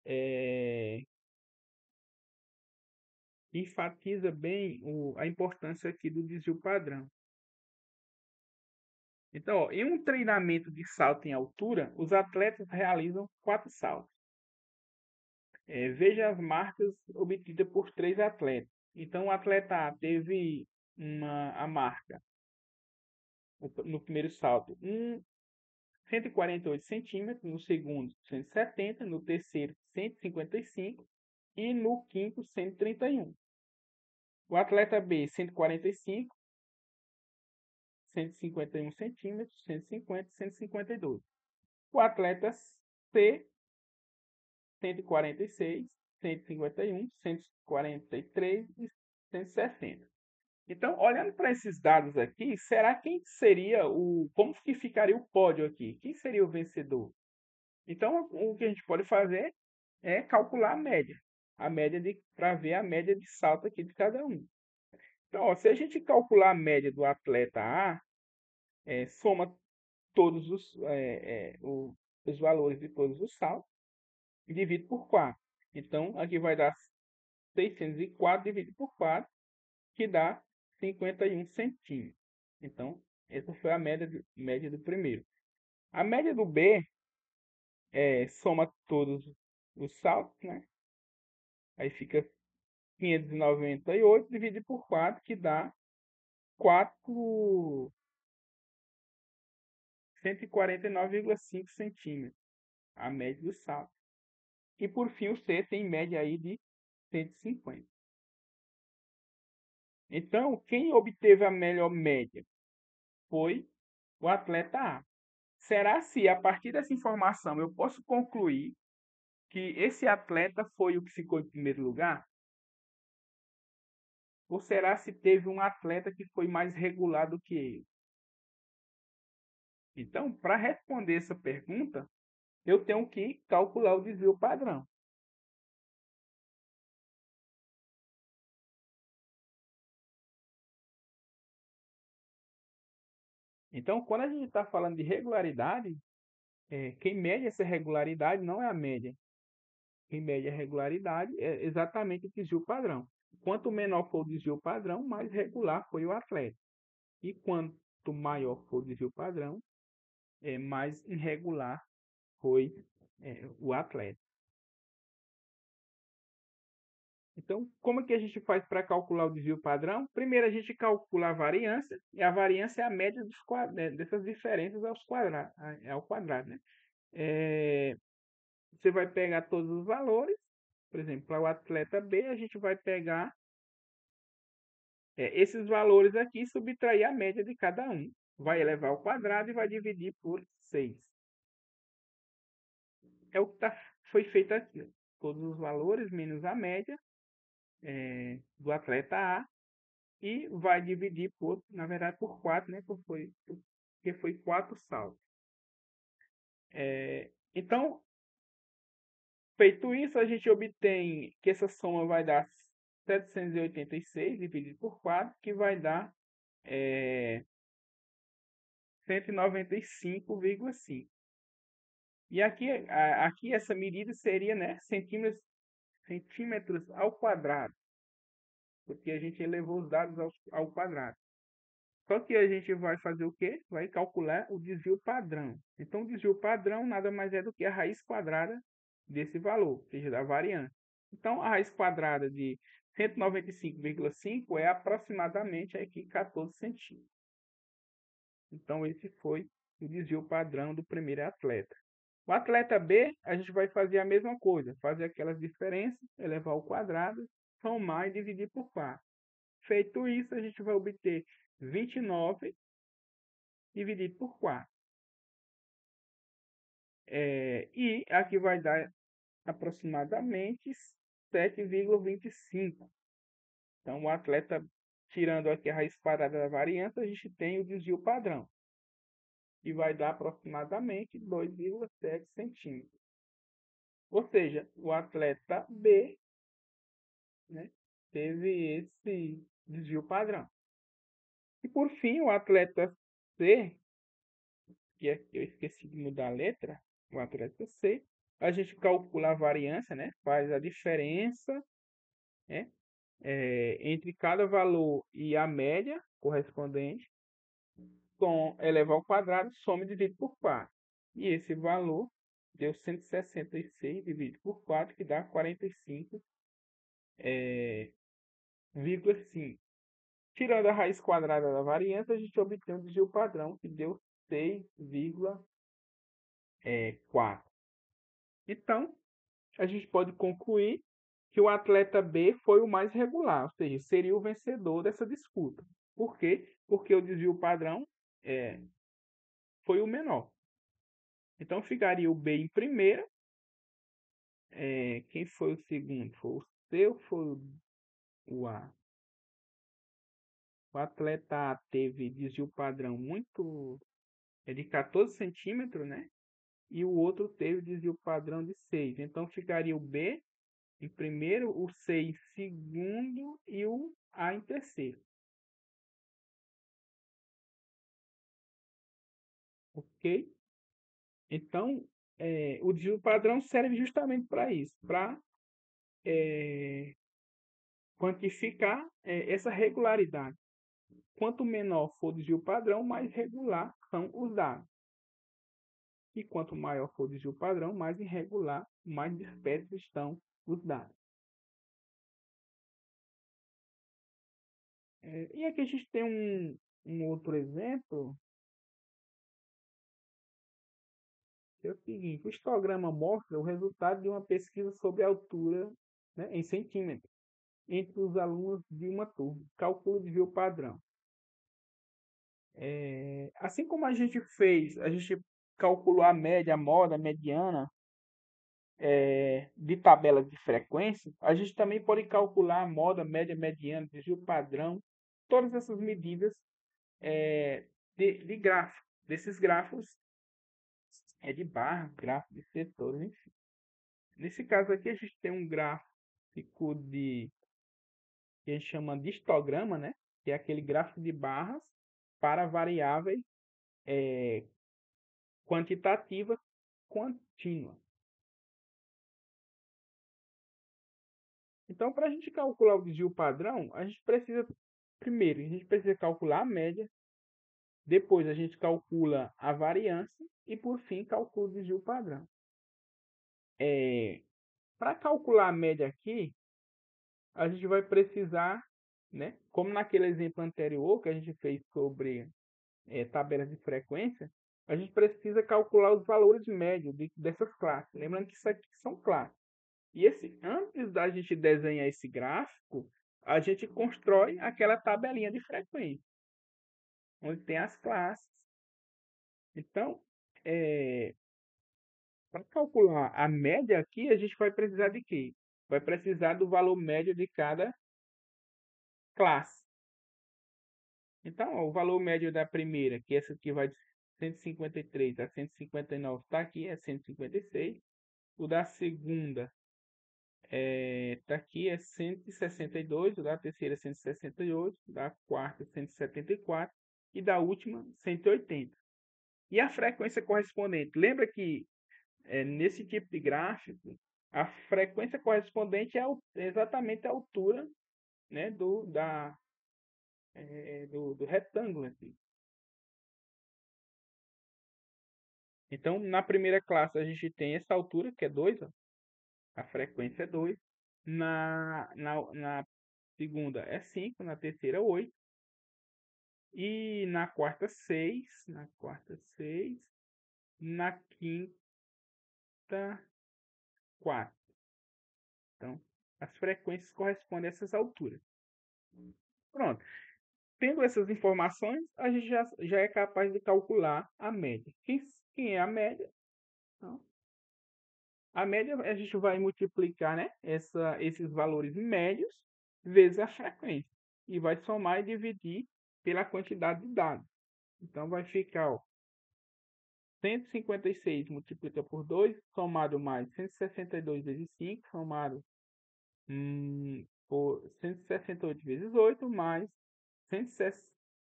que enfatiza bem a importância aqui do desvio padrão. Então, ó, em um treinamento de salto em altura, os atletas realizam 4 saltos. Veja as marcas obtidas por 3 atletas. Então, o atleta A teve a marca no primeiro salto, 148 centímetros, no segundo 170, no terceiro 155 e no quinto 131. O atleta B 145, 151 centímetros, 150, 152. O atleta C 146, 151, 143 e 160. Então, olhando para esses dados aqui, será quem seria como que ficaria o pódio aqui? Quem seria o vencedor? Então, o que a gente pode fazer é calcular a média para ver a média de salto aqui de cada um. Então, ó, se a gente calcular a média do atleta A, soma todos os valores de todos os saltos e divide por 4. Então, aqui vai dar 604 dividido por 4, que dá 51 centímetros. Então, essa foi a média do primeiro. A média do B soma todos os saltos, né? Aí fica 598 dividido por 4, que dá 149,5 centímetros, a média do salto. E por fim, o C tem média aí de 150. Então, quem obteve a melhor média foi o atleta A. Será se a partir dessa informação eu posso concluir que esse atleta foi o que ficou em primeiro lugar? Ou será se teve um atleta que foi mais regular do que ele? Então, para responder essa pergunta, eu tenho que calcular o desvio padrão. Então, quando a gente está falando de regularidade, quem mede essa regularidade não é a média. Quem mede a regularidade é exatamente o desvio padrão. Quanto menor for o desvio padrão, mais regular foi o atleta. E quanto maior for o desvio padrão, mais irregular foi o atleta. Então, como é que a gente faz para calcular o desvio padrão? Primeiro, a gente calcula a variância, e a variância é a média dessas diferenças ao quadrado, né? Você vai pegar todos os valores, por exemplo, para o atleta B, a gente vai pegar esses valores aqui e subtrair a média de cada um. Vai elevar ao quadrado e vai dividir por 6. É o que foi feito aqui. Ó. Todos os valores menos a média do atleta A e vai dividir na verdade, por 4, né? Porque foi 4 saltos. Então, feito isso, a gente obtém que essa soma vai dar 786 dividido por 4, que vai dar 195,5. E aqui essa medida seria, né, centímetros ao quadrado, porque a gente elevou os dados ao quadrado. Só que a gente vai fazer o quê? Vai calcular o desvio padrão. Então, o desvio padrão nada mais é do que a raiz quadrada desse valor, ou seja, da variância. Então, a raiz quadrada de 195,5 é aproximadamente aqui 14 centímetros. Então, esse foi o desvio padrão do primeiro atleta. O atleta B, a gente vai fazer a mesma coisa, fazer aquelas diferenças, elevar ao quadrado, somar e dividir por 4. Feito isso, a gente vai obter 29 dividido por 4. E aqui vai dar aproximadamente 7,25. Então, o atleta, tirando aqui a raiz quadrada da variância, a gente tem o desvio padrão, que vai dar aproximadamente 2,7 centímetros. Ou seja, o atleta B, né, teve esse desvio padrão. E por fim, o atleta C que eu esqueci de mudar a letra, o atleta C. A gente calcula a variância, né? Faz a diferença, né? Entre cada valor e a média correspondente, com eleva ao quadrado, soma e divide por 4. E esse valor deu 166 dividido por 4, que dá 45,5. Tirando a raiz quadrada da variância, a gente obtém um desvio padrão, que deu 6,4. Então, a gente pode concluir que o atleta B foi o mais regular, ou seja, seria o vencedor dessa disputa. Por quê? Porque o desvio padrão foi o menor. Então, ficaria o B em primeira. Quem foi o segundo? Foi o C ou foi o A? O atleta A teve desvio padrão de 14 centímetros, né? E o outro teve desvio padrão de 6. Então, ficaria o B em primeiro, o C em segundo e o A em terceiro. Ok? Então, o desvio padrão serve justamente para isso, para quantificar essa regularidade. Quanto menor for o desvio padrão, mais regular são os dados. E quanto maior for o desvio padrão, mais irregular, mais dispersos estão os dados. E aqui a gente tem um outro exemplo, que é o seguinte: o histograma mostra o resultado de uma pesquisa sobre a altura, né, em centímetros entre os alunos de uma turma. Cálculo de desvio padrão. Assim como a gente calculou a média, a moda, a mediana, de tabelas de frequência, a gente também pode calcular a moda, média, mediana, desvio padrão, todas essas medidas de gráfico. Desses gráficos de barra, gráfico de setores, enfim. Nesse caso aqui, a gente tem um gráfico que a gente chama de histograma, né? Que é aquele gráfico de barras para variáveis quantitativas contínuas. Então, para a gente calcular o desvio padrão, primeiro, a gente precisa calcular a média, depois a gente calcula a variância e, por fim, calcula o desvio padrão. Para calcular a média aqui, a gente vai precisar, né, como naquele exemplo anterior que a gente fez sobre tabelas de frequência, a gente precisa calcular os valores médios dessas classes. Lembrando que isso aqui são classes. E antes da gente desenhar esse gráfico, a gente constrói aquela tabelinha de frequência, onde tem as classes. Então, para calcular a média aqui, a gente vai precisar de quê? Vai precisar do valor médio de cada classe. Então, ó, o valor médio da primeira, que essa aqui vai de 153 a 159, está aqui, é 156. O da segunda tá aqui, é 162. O da terceira é 168. Da quarta, 174. E da última, 180. E a frequência correspondente? Lembra que nesse tipo de gráfico, a frequência correspondente é exatamente a altura, né, do retângulo aqui. Então, na primeira classe, a gente tem essa altura, que é 2, ó. A frequência é 2. Na segunda é 5, na terceira 8. E na quarta 6, na quinta 4. Então, as frequências correspondem a essas alturas. Pronto. Tendo essas informações, a gente já é capaz de calcular a média. Quem é a média? Então, a média a gente vai multiplicar, né, esses valores médios vezes a frequência. E vai somar e dividir pela quantidade de dados. Então vai ficar, ó, 156 multiplica por 2, somado mais 162 vezes 5, somado por 168 vezes 8, mais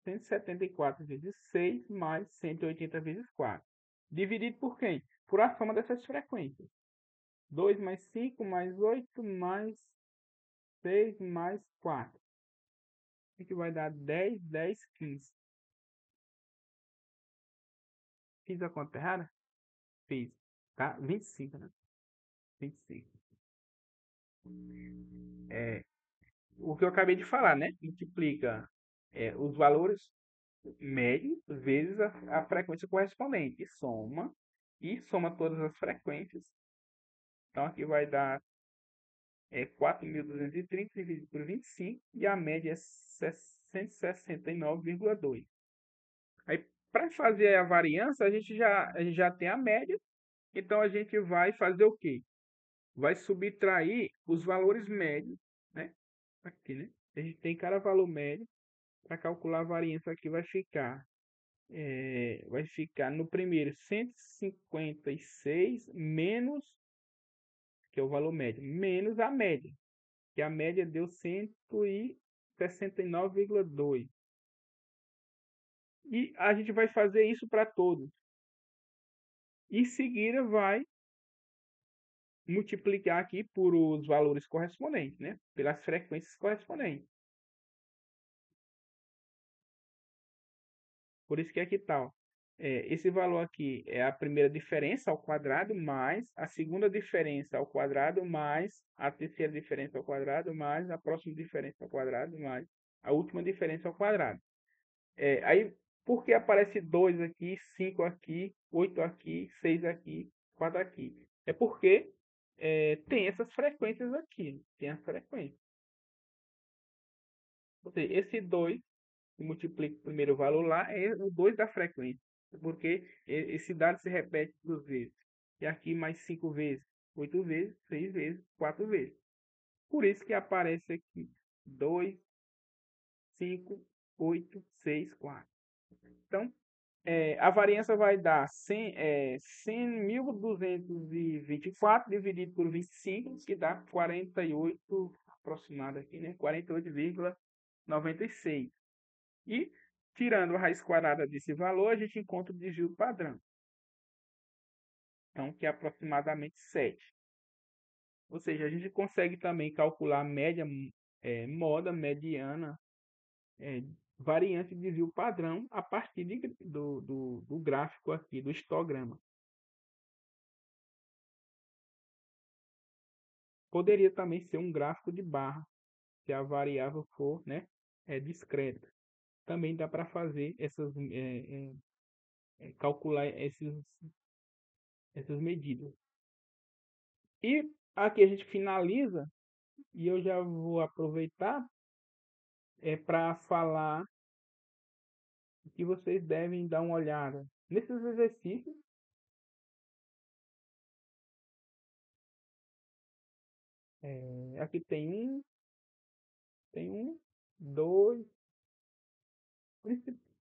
174 vezes 6 mais 180 vezes 4. Dividido por quem? Por a soma dessas frequências. 2 mais 5 mais 8 mais 6 mais 4. O que vai dar 10, 10, 15. Fiz a conta errada? Fiz. Tá? 25, né? 25. O que eu acabei de falar, né? Multiplica os valores médios vezes a frequência correspondente. E soma todas as frequências. Então aqui vai dar 4.230 dividido por 25 e a média é 169,2. Aí, para fazer a variância, a gente já tem a média, então a gente vai fazer o quê? Vai subtrair os valores médios, né? Aqui, né? A gente tem cada valor médio. Para calcular a variância aqui vai ficar no primeiro 156 menos, que é o valor médio, menos a média, que a média deu 169,2. E a gente vai fazer isso para todos. Em seguida vai multiplicar aqui por os valores correspondentes, né? Pelas frequências correspondentes. Por isso que aqui está, esse valor aqui é a primeira diferença ao quadrado mais a segunda diferença ao quadrado mais a terceira diferença ao quadrado mais a próxima diferença ao quadrado mais a última diferença ao quadrado. Aí, por que aparece 2 aqui, 5 aqui, 8 aqui, 6 aqui, 4 aqui? É porque tem essas frequências aqui, tem as frequências. Ou seja, esse 2 que multiplica o primeiro valor lá é o 2 da frequência, porque esse dado se repete 2 vezes. E aqui mais 5 vezes, 8 vezes, 6 vezes, 4 vezes. Por isso que aparece aqui 2, 5, 8, 6, 4. Então, a variância vai dar 100.224 dividido por 25, que dá 48, aproximado aqui, né? 48,96. E, tirando a raiz quadrada desse valor, a gente encontra o desvio padrão. Então, que é aproximadamente 7. Ou seja, a gente consegue também calcular a média, moda, mediana, é, variante de desvio padrão a partir do gráfico aqui, do histograma. Poderia também ser um gráfico de barra, se a variável for, né, discreta. Também dá para fazer calcular essas medidas. E aqui a gente finaliza, e eu já vou aproveitar para falar que vocês devem dar uma olhada nesses exercícios. Aqui tem um, dois.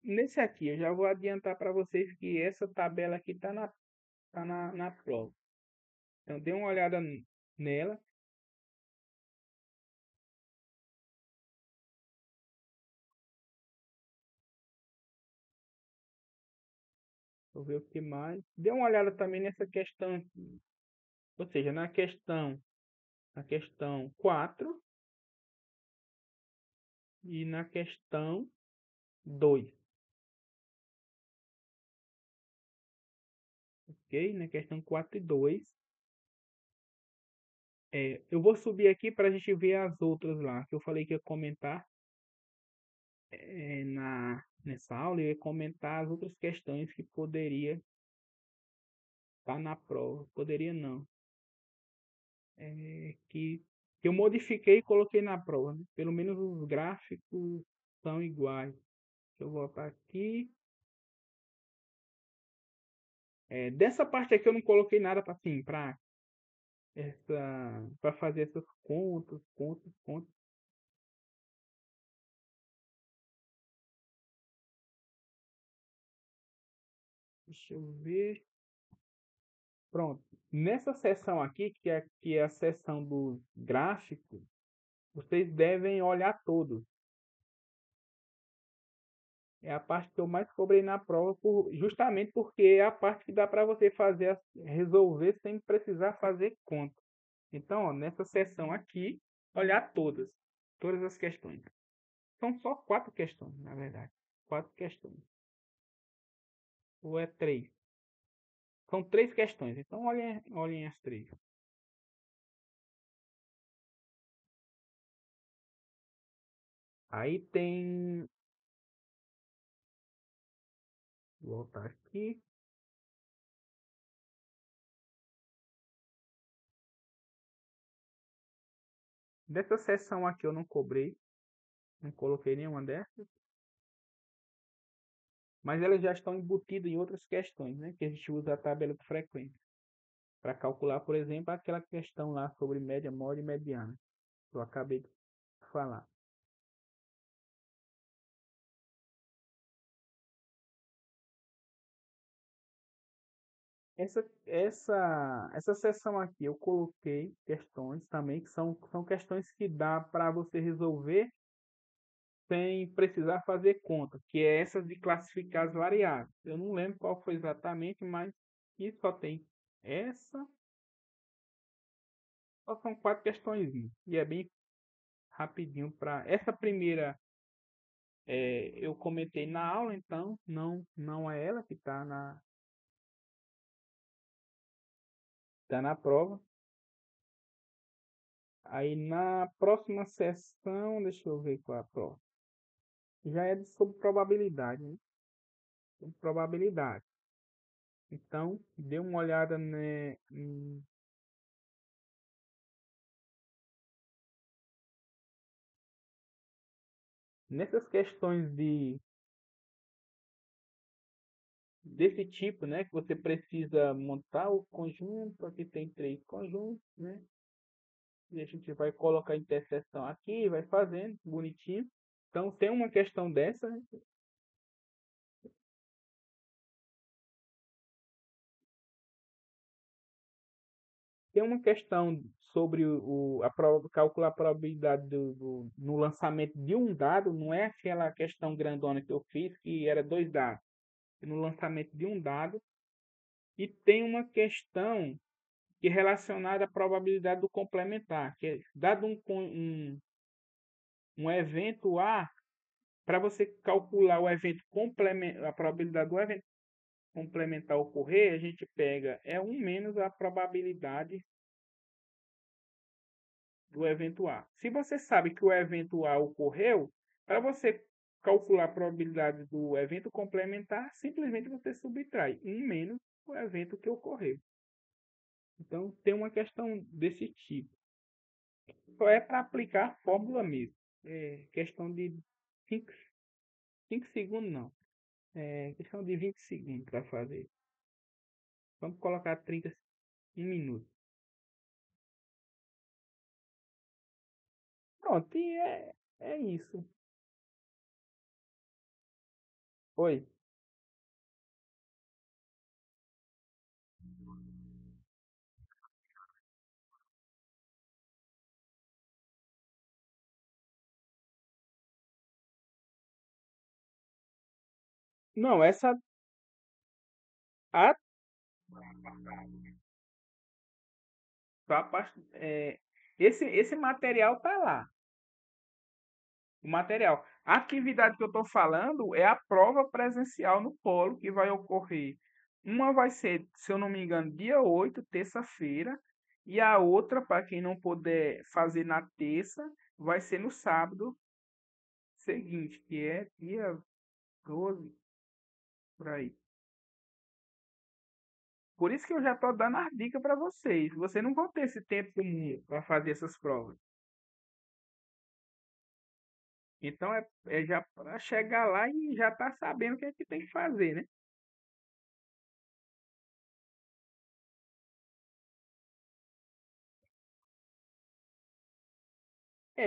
Nesse aqui, eu já vou adiantar para vocês que essa tabela aqui tá na prova. Então, dê uma olhada nela. Vou ver o que mais. Dê uma olhada também nessa questão aqui. Ou seja, na questão 4 e na questão 2. Ok? Na questão 4 e 2. Eu vou subir aqui para a gente ver as outras lá, que eu falei que ia comentar nessa aula, eu ia comentar as outras questões que poderia estar na prova. Poderia não. Que eu modifiquei e coloquei na prova, né? Pelo menos os gráficos são iguais. Deixa eu voltar aqui. Dessa parte aqui eu não coloquei nada para assim, para fazer essas contas, contas, contas. Deixa eu ver. Pronto. Nessa seção aqui, que é a seção dos gráficos, vocês devem olhar todos. É a parte que eu mais cobrei na prova, justamente porque é a parte que dá para você fazer, resolver sem precisar fazer conta. Então, ó, nessa seção aqui, olhar todas as questões. São só 4 questões, na verdade. 4 questões. Ou é 3? São 3 questões. Então, olhem as 3. Aí tem. Vou voltar aqui. Dessa seção aqui eu não cobrei. Não coloquei nenhuma dessas. Mas elas já estão embutidas em outras questões, né? Que a gente usa a tabela de frequência. Para calcular, por exemplo, aquela questão lá sobre média, módia e mediana. Que eu acabei de falar. Essa seção aqui eu coloquei questões também, que são questões que dá para você resolver sem precisar fazer conta, que é essa de classificar as variáveis. Eu não lembro qual foi exatamente, mas aqui só tem essa, só são 4 questões e é bem rapidinho para essa primeira eu comentei na aula, então não é ela que tá na prova. Aí na próxima sessão, deixa eu ver qual é a prova. Já é sobre probabilidade, né? Sobre probabilidade. Então, dê uma olhada, né, nessas questões desse tipo, né, que você precisa montar o conjunto, aqui tem 3 conjuntos, né? E a gente vai colocar a interseção aqui, vai fazendo bonitinho. Então, tem uma questão dessa, né? Tem uma questão sobre calcular a probabilidade no lançamento de um dado, não é aquela questão grandona que eu fiz, que era 2 dados. É no lançamento de um dado. E tem uma questão que é relacionada à probabilidade do complementar, que é dado um evento A, para você calcular o evento complementar, a probabilidade do evento complementar ocorrer, a gente pega um menos a probabilidade do evento A. Se você sabe que o evento A ocorreu, para você calcular a probabilidade do evento complementar, simplesmente você subtrai um menos o evento que ocorreu. Então, tem uma questão desse tipo. Só é para aplicar a fórmula mesmo. É questão de 5 segundos, não. É questão de 20 segundos para fazer. Vamos colocar 30 minutos. Pronto, e é isso. Oi. Não, a, a parte, esse material tá lá. O material. A atividade que eu estou falando é a prova presencial no polo que vai ocorrer. Uma vai ser, se eu não me engano, dia 8, terça-feira, e a outra, para quem não puder fazer na terça, vai ser no sábado seguinte, que é dia 12, por aí. Por isso que eu já estou dando as dicas para vocês. Vocês não vão ter esse tempo para fazer essas provas. Então é já para chegar lá e já tá sabendo o que é que tem que fazer, né?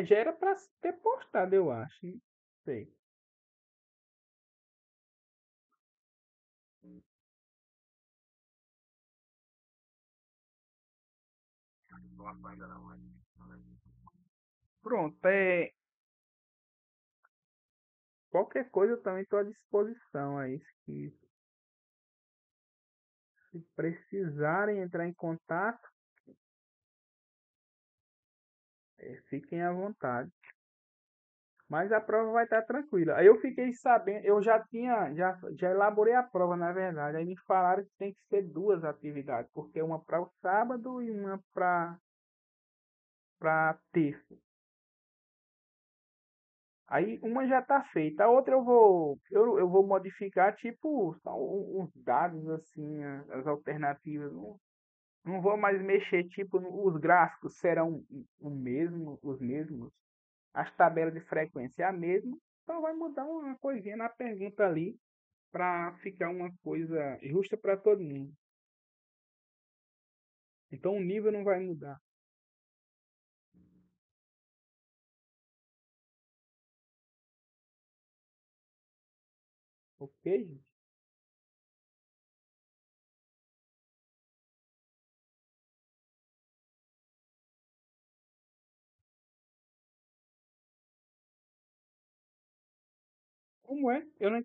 Já era para ter postado, eu acho. Não sei. Pronto, Qualquer coisa eu também estou à disposição aí. Se precisarem entrar em contato, fiquem à vontade. Mas a prova vai estar tranquila. Aí eu fiquei sabendo, eu já elaborei a prova, na verdade. Aí me falaram que tem que ser duas atividades, porque uma para o sábado e uma para terça. Aí uma já está feita, a outra eu vou modificar, tipo, só uns dados assim, as alternativas. Não vou mais mexer, tipo, os gráficos serão os mesmos. As tabelas de frequência é a mesma, só vai mudar uma coisinha na pergunta ali para ficar uma coisa justa para todo mundo. Então o nível não vai mudar, ok, gente? Como é? Eu não